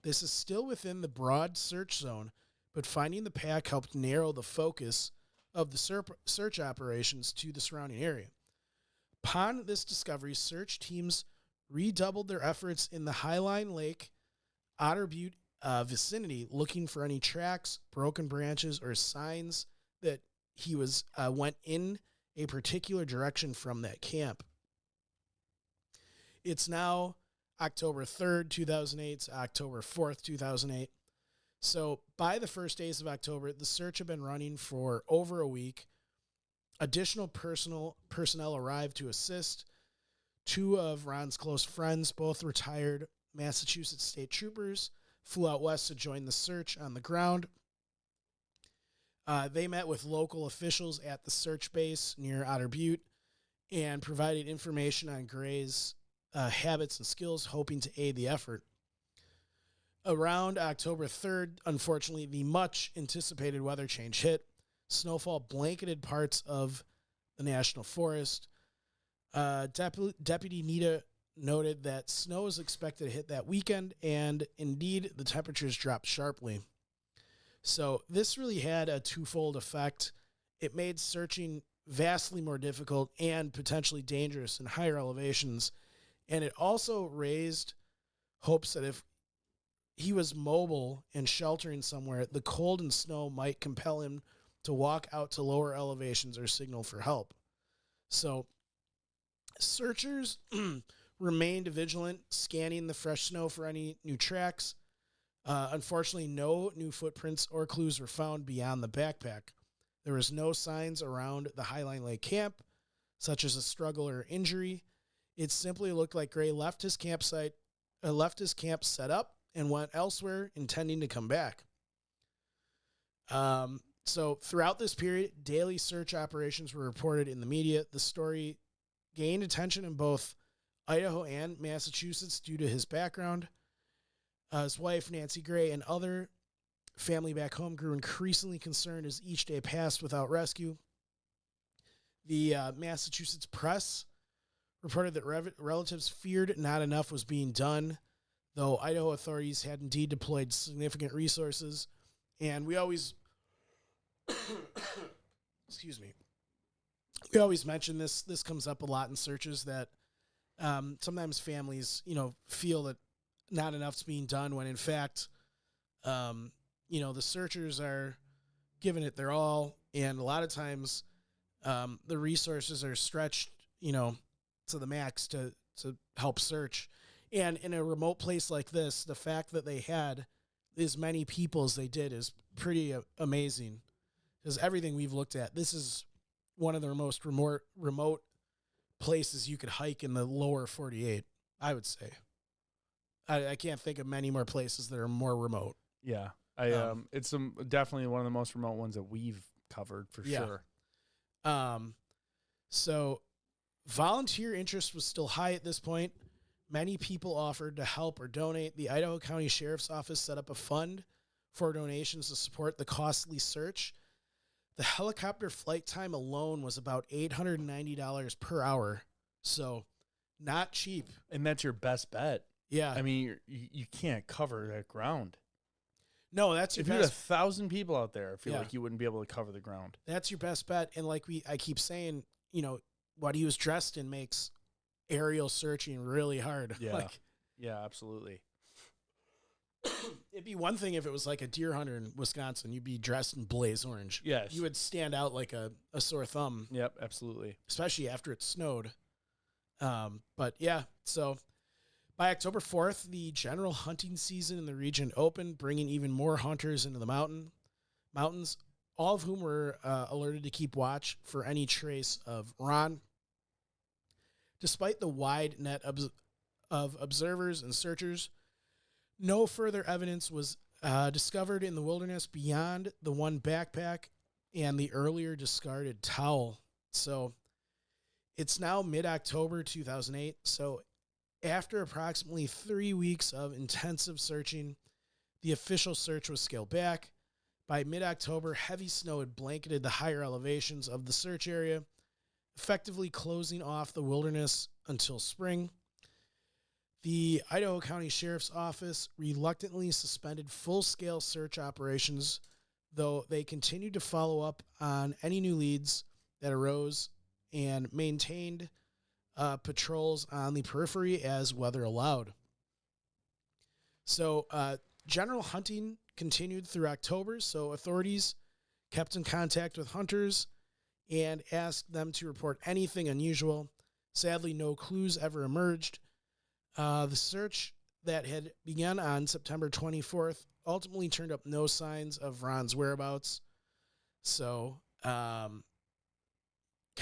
This is still within the broad search zone, but finding the pack helped narrow the focus of the search operations to the surrounding area. Upon this discovery, search teams redoubled their efforts in the Highline Lake, Otter Butte vicinity, looking for any tracks, broken branches, or signs that he went in a particular direction from that camp. It's now October 3rd, 2008 to October 4th, 2008. So by the first days of October, the search had been running for over a week. Additional personnel arrived to assist. Two of Ron's close friends, both retired Massachusetts state troopers, flew out west to join the search on the ground. They met with local officials at the search base near Otter Butte and provided information on Gray's habits and skills, hoping to aid the effort. Around October 3rd, unfortunately, the much anticipated weather change hit. Snowfall blanketed parts of the national forest. Deputy Nita noted that snow is expected to hit that weekend, and indeed, the temperatures dropped sharply. So this really had a twofold effect. It made searching vastly more difficult and potentially dangerous in higher elevations, and it also raised hopes that if he was mobile and sheltering somewhere, the cold and snow might compel him to walk out to lower elevations or signal for help. So searchers remained vigilant, scanning the fresh snow for any new tracks. Unfortunately, no new footprints or clues were found beyond the backpack. There was no signs around the Highline Lake camp, such as a struggle or injury. It simply looked like Gray left his camp set up and went elsewhere, intending to come back. So throughout this period, daily search operations were reported in the media. The story gained attention in both Idaho and Massachusetts due to his background. His wife, Nancy Gray, and other family back home grew increasingly concerned as each day passed without rescue. The Massachusetts press reported that relatives feared not enough was being done, though Idaho authorities had indeed deployed significant resources. And we always excuse me. We always mention this. This comes up a lot in searches that sometimes families, feel that not enough's being done when in fact, the searchers are giving it their all. And a lot of times the resources are stretched, to the max to help search. And in a remote place like this, the fact that they had as many people as they did is pretty amazing. Because everything we've looked at, this is one of the most remote places you could hike in the lower 48, I would say. I can't think of many more places that are more remote.
Yeah. It's definitely one of the most remote ones that we've covered for sure.
So volunteer interest was still high at this point. Many people offered to help or donate. The Idaho County Sheriff's Office set up a fund for donations to support the costly search. The helicopter flight time alone was about $890 per hour. So not cheap.
And that's your best bet.
Yeah.
I mean, you can't cover that ground.
No, that's your
if
best.
you had 1,000 people out there, I feel like you wouldn't be able to cover the ground.
That's your best bet. And like I keep saying, what he was dressed in makes aerial searching really hard.
Yeah. Yeah, absolutely.
It'd be one thing if it was like a deer hunter in Wisconsin. You'd be dressed in blaze orange.
Yes.
You would stand out like a sore thumb.
Yep, absolutely.
Especially after it snowed. But yeah, so by October 4th, the general hunting season in the region opened, bringing even more hunters into the mountains, all of whom were alerted to keep watch for any trace of Ron. Despite the wide net of observers and searchers, no further evidence was discovered in the wilderness beyond the one backpack and the earlier discarded towel. So it's now mid-October 2008. So after approximately 3 weeks of intensive searching, the official search was scaled back. By mid-October, heavy snow had blanketed the higher elevations of the search area, effectively closing off the wilderness until spring. The Idaho County Sheriff's Office reluctantly suspended full-scale search operations, though they continued to follow up on any new leads that arose and maintained patrols on the periphery as weather allowed. So general hunting continued through October, so authorities kept in contact with hunters and asked them to report anything unusual. Sadly, no clues ever emerged. The search that had begun on September 24th ultimately turned up no signs of Ron's whereabouts. So, kind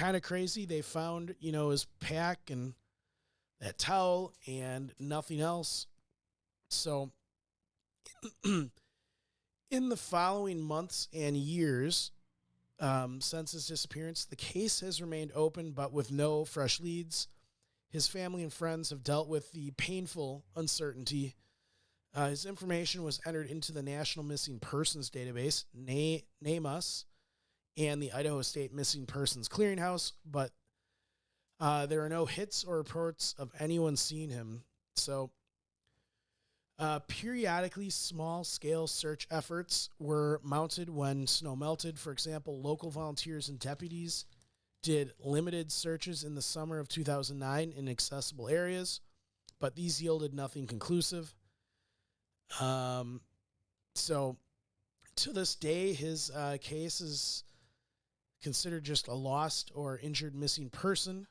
of crazy. They found, his pack and that towel and nothing else. So, in the following months and years, since his disappearance, the case has remained open, but with no fresh leads. His family and friends have dealt with the painful uncertainty. His information was entered into the National Missing Persons Database, NamUs, and the Idaho State Missing Persons Clearinghouse, but there are no hits or reports of anyone seeing him. So, periodically, small-scale search efforts were mounted when snow melted. For example, local volunteers and deputies did limited searches in the summer of 2009 in accessible areas, but these yielded nothing conclusive. So to this day, his case is considered just a lost or injured missing person.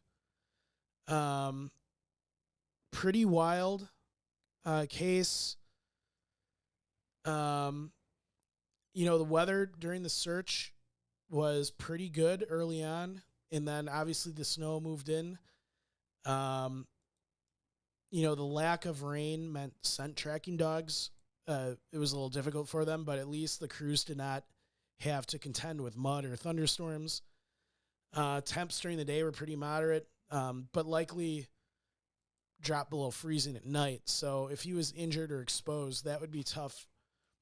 Pretty wild case. The weather during the search was pretty good early on. And then obviously the snow moved in. The lack of rain meant scent tracking dogs. It was a little difficult for them, but at least the crews did not have to contend with mud or thunderstorms. Temps during the day were pretty moderate, but likely dropped below freezing at night. So if he was injured or exposed, that would be tough.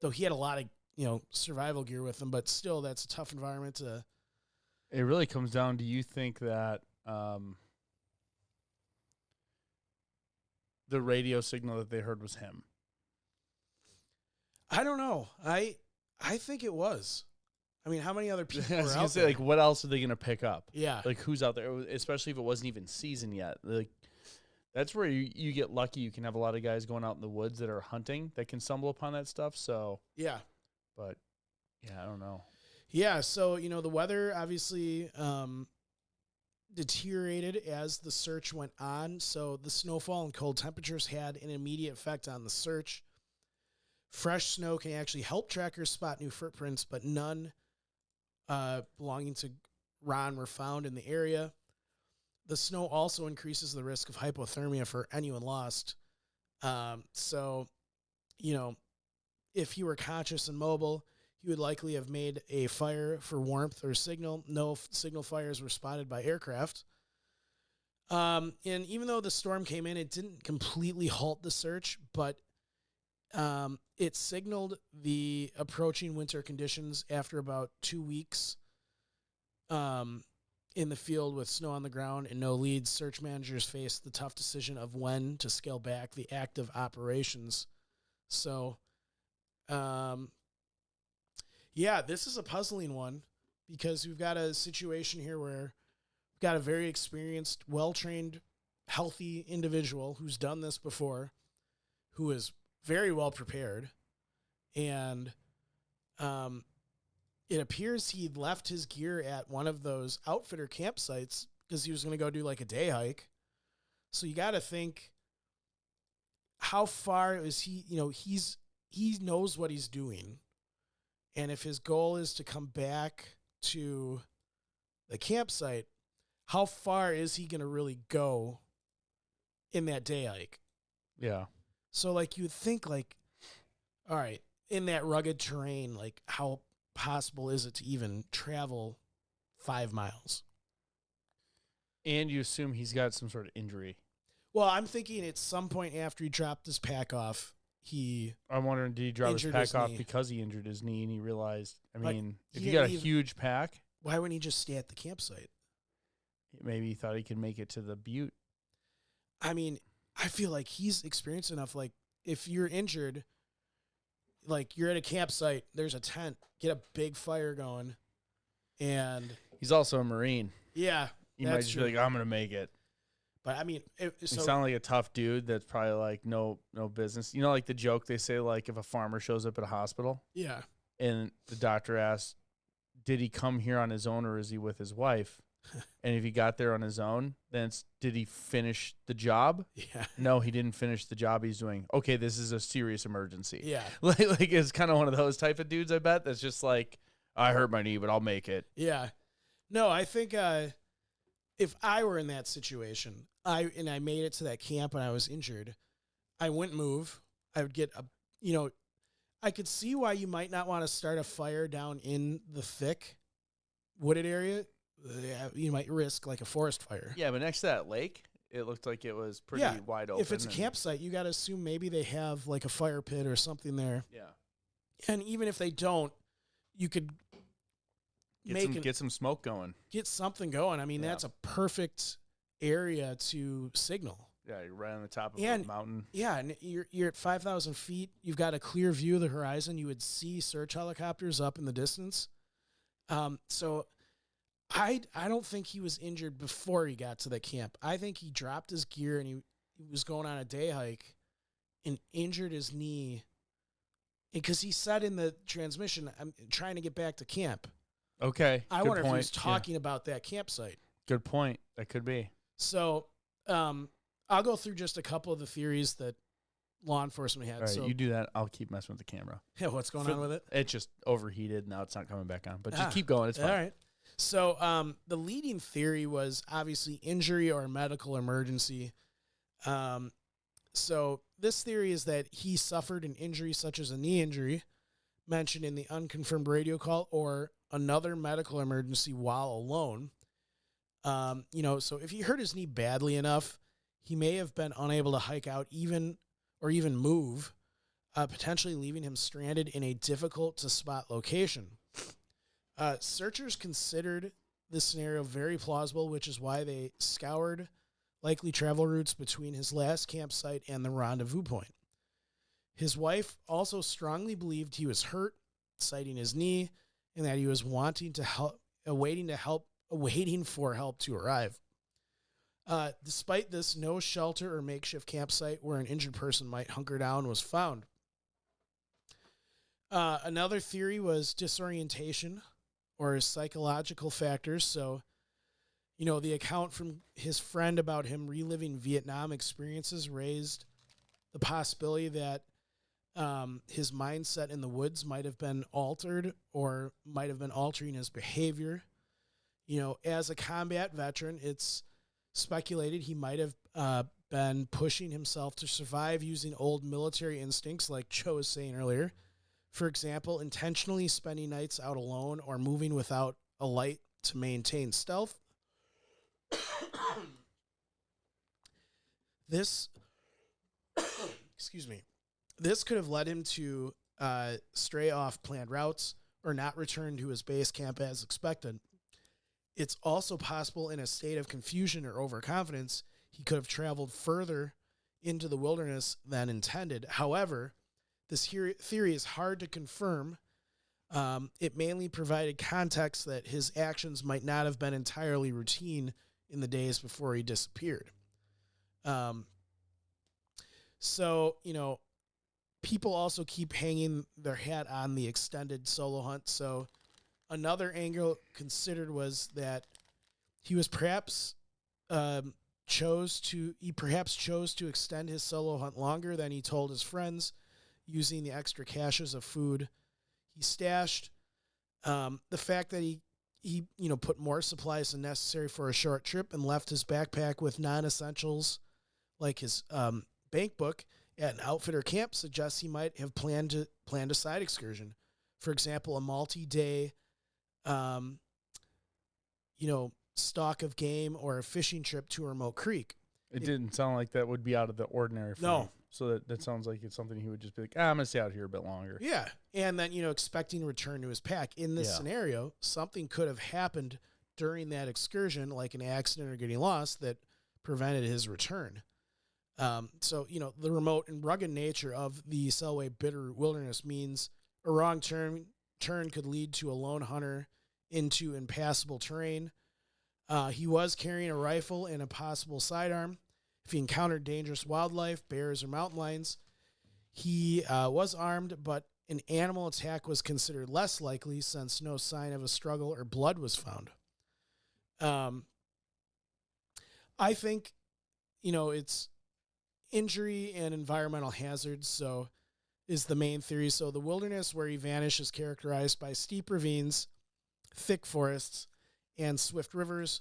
Though he had a lot of, survival gear with him, but still that's a tough environment to.
It really comes down to, you think that the radio signal that they heard was him?
I don't know. I think it was. I mean, how many other people
I was
were
gonna
out
say,
there?
like, what else are they gonna pick up?
Yeah.
Like, who's out there? Especially if it wasn't even season yet. Like, that's where you get lucky. You can have a lot of guys going out in the woods that are hunting that can stumble upon that stuff. So
Yeah.
but yeah, I don't know.
Yeah, so, the weather obviously deteriorated as the search went on. So the snowfall and cold temperatures had an immediate effect on the search. Fresh snow can actually help trackers spot new footprints, but none belonging to Ron were found in the area. The snow also increases the risk of hypothermia for anyone lost. So, if he were conscious and mobile, he would likely have made a fire for warmth or signal. No signal fires were spotted by aircraft. And even though the storm came in, it didn't completely halt the search, but it signaled the approaching winter conditions after about 2 weeks in the field with snow on the ground and no leads. Search managers faced the tough decision of when to scale back the active operations. So, this is a puzzling one because we've got a situation here where we've got a very experienced, well-trained, healthy individual who's done this before, who is very well prepared, And it appears he left his gear at one of those outfitter campsites because he was going to go do like a day hike. So you got to think, how far is he? You know, he knows what he's doing. And if his goal is to come back to the campsite, how far is he going to really go in that day hike?
Yeah.
So, like, you would think, like, all right, in that rugged terrain, like, how possible is it to even travel 5 miles?
And you assume he's got some sort of injury.
Well, I'm thinking at some point after he dropped his pack off,
I'm wondering, did he drop his
injured
pack
his
off
knee.
because he injured his knee and he realized, I
Like,
mean, if
he
you got a
didn't even-
huge pack,
why wouldn't he just stay at the campsite?
maybe he thought he could make it to the butte.
I mean, I feel like he's experienced enough. Like, if you're injured, like, you're at a campsite, there's a tent, get a big fire going, and
He's also a Marine.
yeah,
He might
that's
just
true.
be like, I'm going to make it.
But I mean,
You
so
sound like a tough dude that's probably like no business. You know, like the joke they say, like if a farmer shows up at a hospital
yeah,
and the doctor asks, did he come here on his own or is he with his wife? And if he got there on his own, then did he finish the job?
yeah,
No, he didn't finish the job he's doing. Okay, this is a serious emergency.
yeah,
Like it's kind of one of those type of dudes, I bet, that's just like, I hurt my knee, but I'll make it.
yeah. No, I think if I were in that situation, I made it to that camp and I was injured, I wouldn't move. I would get I could see why you might not want to start a fire down in the thick wooded area. You might risk like a forest fire.
Yeah, but next to that lake, it looked like it was pretty
Yeah,
wide open.
If it's a campsite, you got to assume maybe they have like a fire pit or something there.
Yeah.
And even if they don't, you could
Get some smoke going.
get something going. I mean,
Yeah.
that's a perfect area to signal.
Yeah, you're right on the top of
And-
a mountain.
Yeah, and you're at 5,000 feet. You've got a clear view of the horizon. You would see search helicopters up in the distance. So I don't think he was injured before he got to the camp. I think he dropped his gear and he was going on a day hike and injured his knee because he said in the transmission, I'm trying to get back to camp.
Okay.
I
good
wonder if he
point.
was talking about that campsite.
Yeah, good point. That could be.
So I'll go through just a couple of the theories that law enforcement had.
All right,
So
you do that. I'll keep messing with the camera.
yeah, what's going on with it?
It's just overheated. Now it's not coming back on. But just
Ah,
keep going. It's fine.
All right. So the leading theory was obviously injury or medical emergency. So this theory is that he suffered an injury such as a knee injury mentioned in the unconfirmed radio call or another medical emergency while alone. So if he hurt his knee badly enough, he may have been unable to hike out even move, potentially leaving him stranded in a difficult to spot location. Searchers considered this scenario very plausible, which is why they scoured likely travel routes between his last campsite and the rendezvous point. His wife also strongly believed he was hurt, citing his knee, and that he was awaiting for help to arrive. Despite this, no shelter or makeshift campsite where an injured person might hunker down was found. Another theory was disorientation or psychological factors. So, the account from his friend about him reliving Vietnam experiences raised the possibility that his mindset in the woods might have been altered or might have been altering his behavior. As a combat veteran, it's speculated he might have been pushing himself to survive using old military instincts like Joe was saying earlier. For example, intentionally spending nights out alone or moving without a light to maintain stealth. This could have led him to stray off planned routes or not return to his base camp as expected. It's also possible in a state of confusion or overconfidence, he could have traveled further into the wilderness than intended. However, this theory is hard to confirm. It mainly provided context that his actions might not have been entirely routine in the days before he disappeared. people also keep hanging their hat on the extended solo hunt. So another angle considered was that he was perhaps chose to extend his solo hunt longer than he told his friends, using the extra caches of food he stashed. The fact that he put more supplies than necessary for a short trip and left his backpack with non-essentials like his bank book at an outfitter camp suggests he might have planned a side excursion. For example, a multi-day, stalk of game or a fishing trip to a remote creek.
It didn't sound like that would be out of the ordinary for him. So that sounds like it's something he would just be like, I'm going to stay out here a bit longer.
Yeah. And then, expecting to return to his pack. In this scenario, something could have happened during that excursion, like an accident or getting lost, that prevented his return. So, the remote and rugged nature of the Selway-Bitterroot Wilderness means a wrong turn could lead to a lone hunter into impassable terrain. He was carrying a rifle and a possible sidearm. If he encountered dangerous wildlife, bears, or mountain lions, he was armed, but an animal attack was considered less likely since no sign of a struggle or blood was found. I think, it's injury and environmental hazards, so is the main theory. So the wilderness where he vanished is characterized by steep ravines, thick forests, and swift rivers.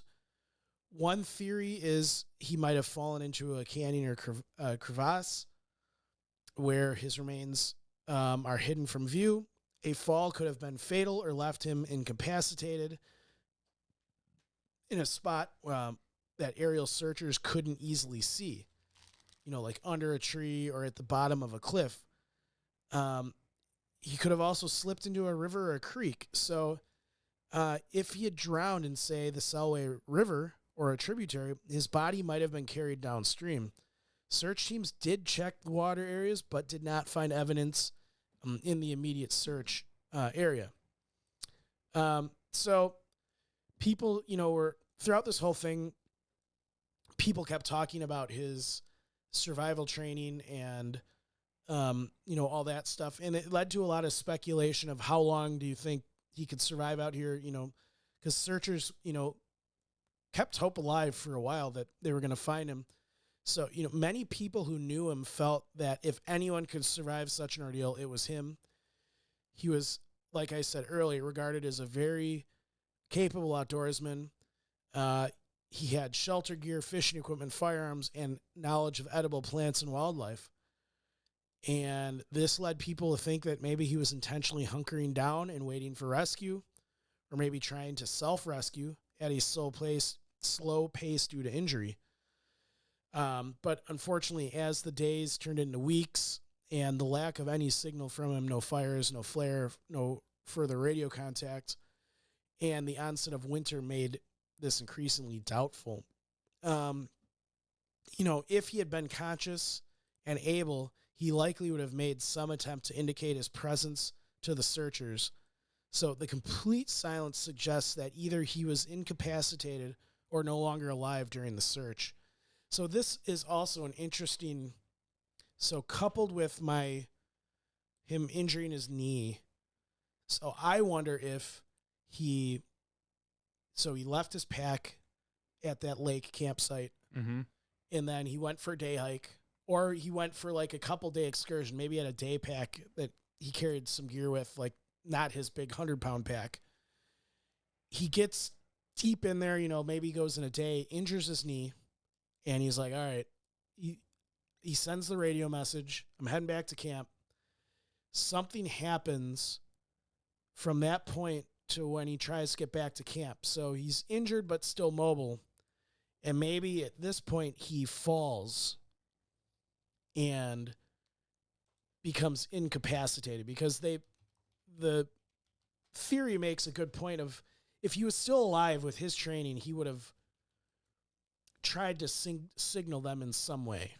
One theory is he might have fallen into a canyon or crevasse where his remains are hidden from view. A fall could have been fatal or left him incapacitated in a spot that aerial searchers couldn't easily see, like under a tree or at the bottom of a cliff. He could have also slipped into a river or a creek. So if he had drowned in, say, the Selway River or a tributary, his body might have been carried downstream. Search teams did check the water areas, but did not find evidence in the immediate search area. So people, were throughout this whole thing, people kept talking about his survival training and, all that stuff. And it led to a lot of speculation of how long do you think he could survive out here, because searchers, kept hope alive for a while that they were going to find him. So, many people who knew him felt that if anyone could survive such an ordeal, it was him. He was, like I said earlier, regarded as a very capable outdoorsman. He had shelter gear, fishing equipment, firearms, and knowledge of edible plants and wildlife. And this led people to think that maybe he was intentionally hunkering down and waiting for rescue, or maybe trying to self-rescue at a slow pace due to injury. But unfortunately, as the days turned into weeks and the lack of any signal from him, no fires, no flare, no further radio contact, and the onset of winter made this increasingly doubtful. If he had been conscious and able, he likely would have made some attempt to indicate his presence to the searchers. So the complete silence suggests that either he was incapacitated or no longer alive during the search. So this is also an interesting, coupled with him injuring his knee. So I wonder if he left his pack at that lake campsite, and then he went for a day hike, or he went for like a couple day excursion. Maybe he had a day pack that he carried some gear with, like not his big 100-pound pack. He gets deep in there, maybe he goes in a day, injures his knee, and he's like, all right, he sends the radio message, I'm heading back to camp. Something happens from that point to when he tries to get back to camp. So he's injured but still mobile. And maybe at this point he falls and becomes incapacitated, because the theory makes a good point of, if he was still alive with his training, he would have tried to signal them in some way,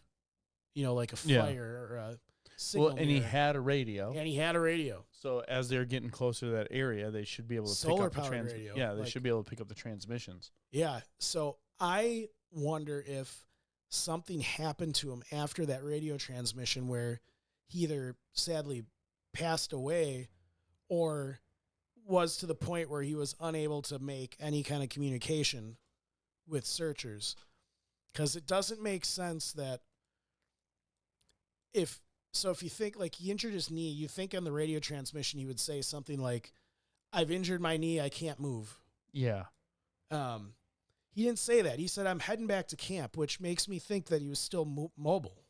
like a fire or a signal.
Well, and he had a radio.
So
as they're getting closer to that area, they should be able to pick up the radio. Yeah, they should be able to pick up the transmissions.
Yeah. So I wonder if something happened to him after that radio transmission where he either sadly passed away or was to the point where he was unable to make any kind of communication with searchers. Because it doesn't make sense that if you think like he injured his knee, you think on the radio transmission he would say something like, "I've injured my knee, I can't move."
Yeah.
He didn't say that. He said, "I'm heading back to camp," which makes me think that he was still mobile.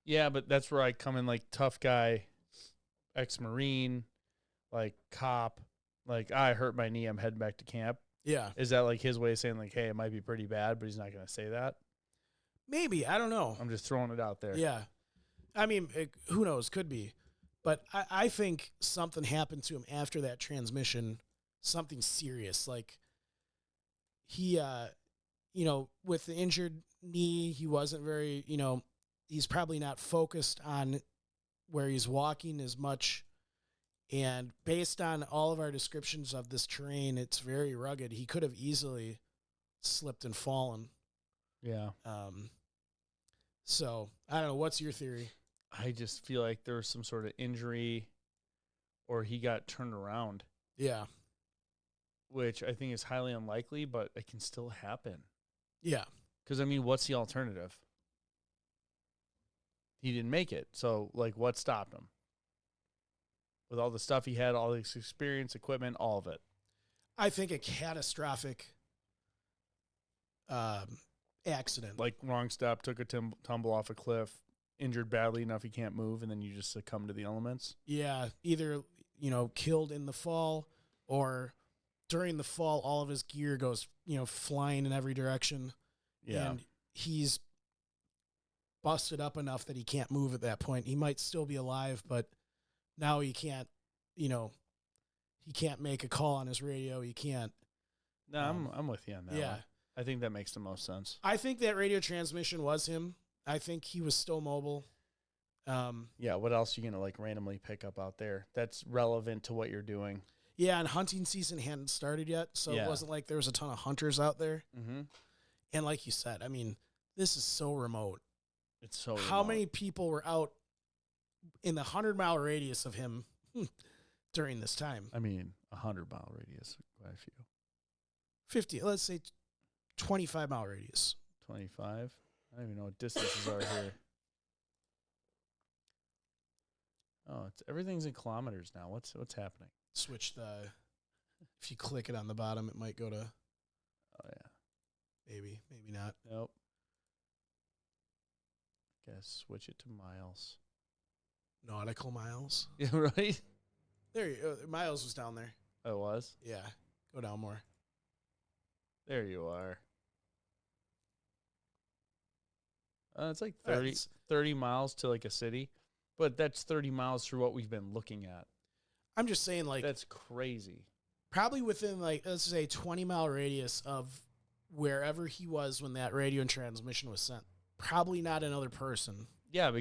Yeah, but that's where I come in, like tough guy, ex-Marine, like cop, like I hurt my knee, I'm heading back to camp.
Yeah.
Is that like his way of saying like, hey, it might be pretty bad, but he's not going to say that?
Maybe. I don't know.
I'm just throwing it out there.
Yeah. I mean, who knows? Could be. But I think something happened to him after that transmission, something serious. Like he, with the injured knee, he wasn't very, he's probably not focused on where he's walking as much. And based on all of our descriptions of this terrain, it's very rugged. He could have easily slipped and fallen.
Yeah.
So I don't know. What's your theory?
I just feel like there was some sort of injury or he got turned around.
Yeah.
Which I think is highly unlikely, but it can still happen.
Yeah.
Because, I mean, what's the alternative? He didn't make it. So, like, what stopped him? With all the stuff he had, all this experience, equipment, all of it.
I think a catastrophic accident.
Like, wrong step, took a tumble off a cliff, injured badly enough he can't move, and then you just succumb to the elements.
Yeah, either, killed in the fall or during the fall, all of his gear goes, flying in every direction.
Yeah.
And he's busted up enough that he can't move at that point. He might still be alive, but now he can't, he can't make a call on his radio. He can't.
No, I'm with you on that.
Yeah.
One. I think that makes the most sense.
I think that radio transmission was him. I think he was still mobile.
Yeah, what else are you going to, like, randomly pick up out there that's relevant to what you're doing?
Yeah, and hunting season hadn't started yet, so
Yeah.
it wasn't like there was a ton of hunters out there.
Mm-hmm.
And like you said, I mean, this is so remote.
It's so
How
remote.
many people were out in the 100-mile radius of him during this time?
I mean, 100-mile radius, quite a few.
50, let's say 25-mile radius.
25? I don't even know what distances are here. Oh, everything's in kilometers now. What's happening?
Switch if you click it on the bottom, it might go to,
Oh, yeah.
maybe not.
Nope. Guess switch it to miles.
Nautical miles.
Yeah, right?
There, miles was down there.
Oh, it was?
Yeah, go down more.
There you are. It's like
All right,
30, 30 miles to like a city, but that's 30 miles through what we've been looking at.
I'm just saying, like,
That's crazy.
probably within, like, let's say 20-mile radius of wherever he was when that radio and transmission was sent. Probably not another person.
Yeah,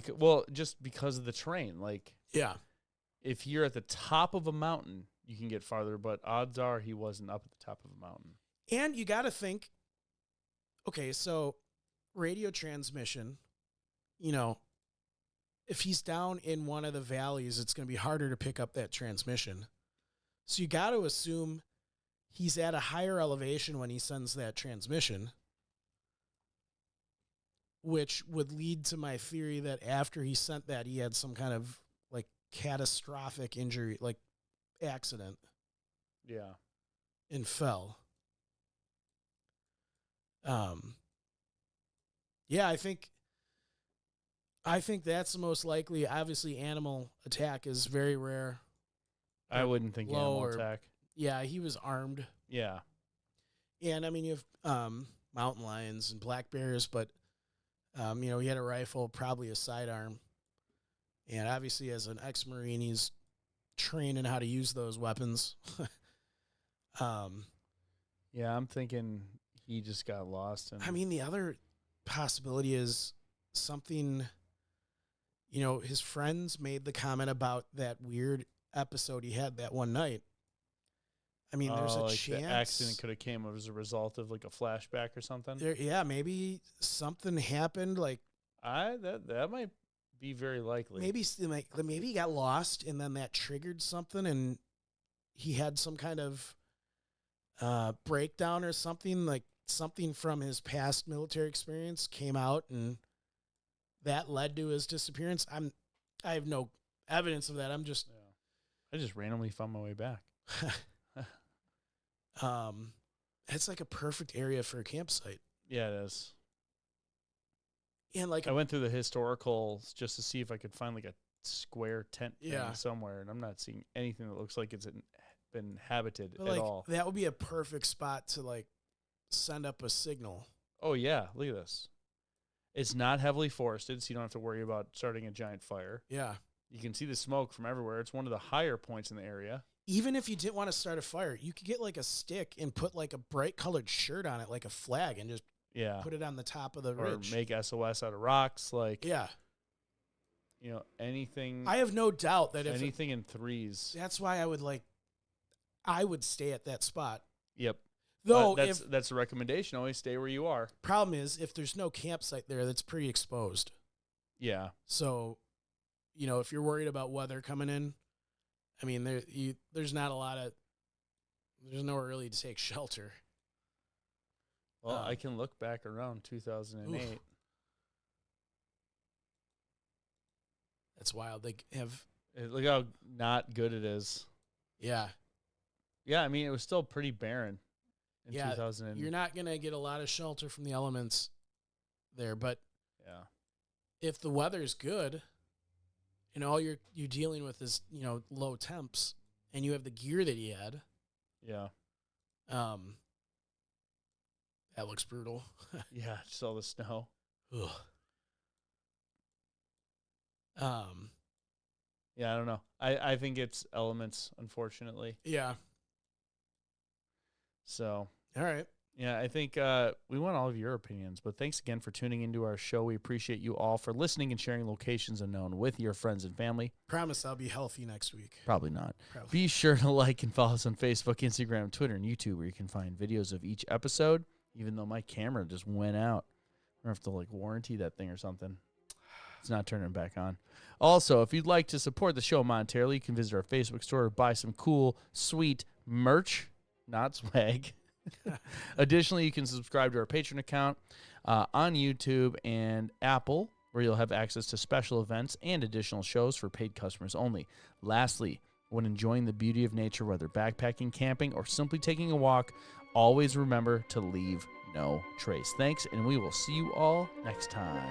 just because of the terrain. Like,
Yeah.
if you're at the top of a mountain, you can get farther, but odds are he wasn't up at the top of a mountain.
And you got to think, okay, so radio transmission, if he's down in one of the valleys, it's going to be harder to pick up that transmission. So you got to assume he's at a higher elevation when he sends that transmission, which would lead to my theory that after he sent that, he had some kind of like catastrophic injury, like accident,
Yeah.
and fell. Yeah, I think that's the most likely. Obviously, animal attack is very rare.
I wouldn't think
Low
animal
or-
attack.
Yeah, he was armed.
Yeah.
And, I mean, you have mountain lions and black bears, but, he had a rifle, probably a sidearm. And obviously, as an ex-Marine, he's trained in how to use those weapons.
Yeah, I'm thinking he just got lost. And
I mean, the other possibility is something, his friends made the comment about that weird episode he had that one night. I mean, there's a
like
chance.
the accident could have came as a result of like a flashback or something.
Yeah, maybe something happened. Like,
That might be very likely.
Maybe he got lost, and then that triggered something, and he had some kind of breakdown or something, like something from his past military experience came out, and that led to his disappearance. I have no evidence of that. I'm just
I just randomly found my way back.
It's like a perfect area for a campsite.
Yeah, it is.
And like
I went through the historicals just to see if I could find like a square tent thing
Yeah.
somewhere, and I'm not seeing anything that looks like it's been inhabited
but
at
like
all.
that would be a perfect spot to like send up a signal.
Oh yeah, look at this. It's not heavily forested, so you don't have to worry about starting a giant fire.
Yeah.
You can see the smoke from everywhere. It's one of the higher points in the area.
Even if you didn't want to start a fire, you could get like a stick and put like a bright colored shirt on it, like a flag, and just
Yeah.
put it on the top of the
Or
ridge.
make SOS out of rocks, like
Yeah.
anything.
I have no doubt that if
anything in threes.
that's why I would stay at that spot.
Yep.
Though
That's a recommendation. Always stay where you are.
problem is if there's no campsite there, that's pretty exposed.
Yeah.
So, if you're worried about weather coming in, I mean, there's not a lot of, there's nowhere really to take shelter.
Well, I can look back around 2008.
Oof. That's wild. They have,
Look how not good it is.
yeah.
Yeah, I mean, it was still pretty barren in
Yeah,
2000.
You're not going to get a lot of shelter from the elements there, but
Yeah.
if the weather's good and all you're dealing with is, low temps and you have the gear that he had,
Yeah.
that looks brutal.
Yeah, just all the snow.
Ugh.
Yeah, I don't know. I think it's elements, unfortunately.
Yeah.
So,
All right.
yeah, I think we want all of your opinions, but thanks again for tuning into our show. We appreciate you all for listening and sharing locations unknown with your friends and family.
Promise I'll be healthy next week.
Probably not.
Probably.
Be sure to like and follow us on Facebook, Instagram, Twitter, and YouTube, where you can find videos of each episode, even though my camera just went out. I have to, warranty that thing or something. It's not turning back on. Also, if you'd like to support the show monetarily, you can visit our Facebook store to buy some cool, sweet merch, not swag. Additionally, you can subscribe to our Patreon account on YouTube and Apple, where you'll have access to special events and additional shows for paid customers only. Lastly, when enjoying the beauty of nature, whether backpacking, camping, or simply taking a walk, always remember to leave no trace. Thanks, and we will see you all next time.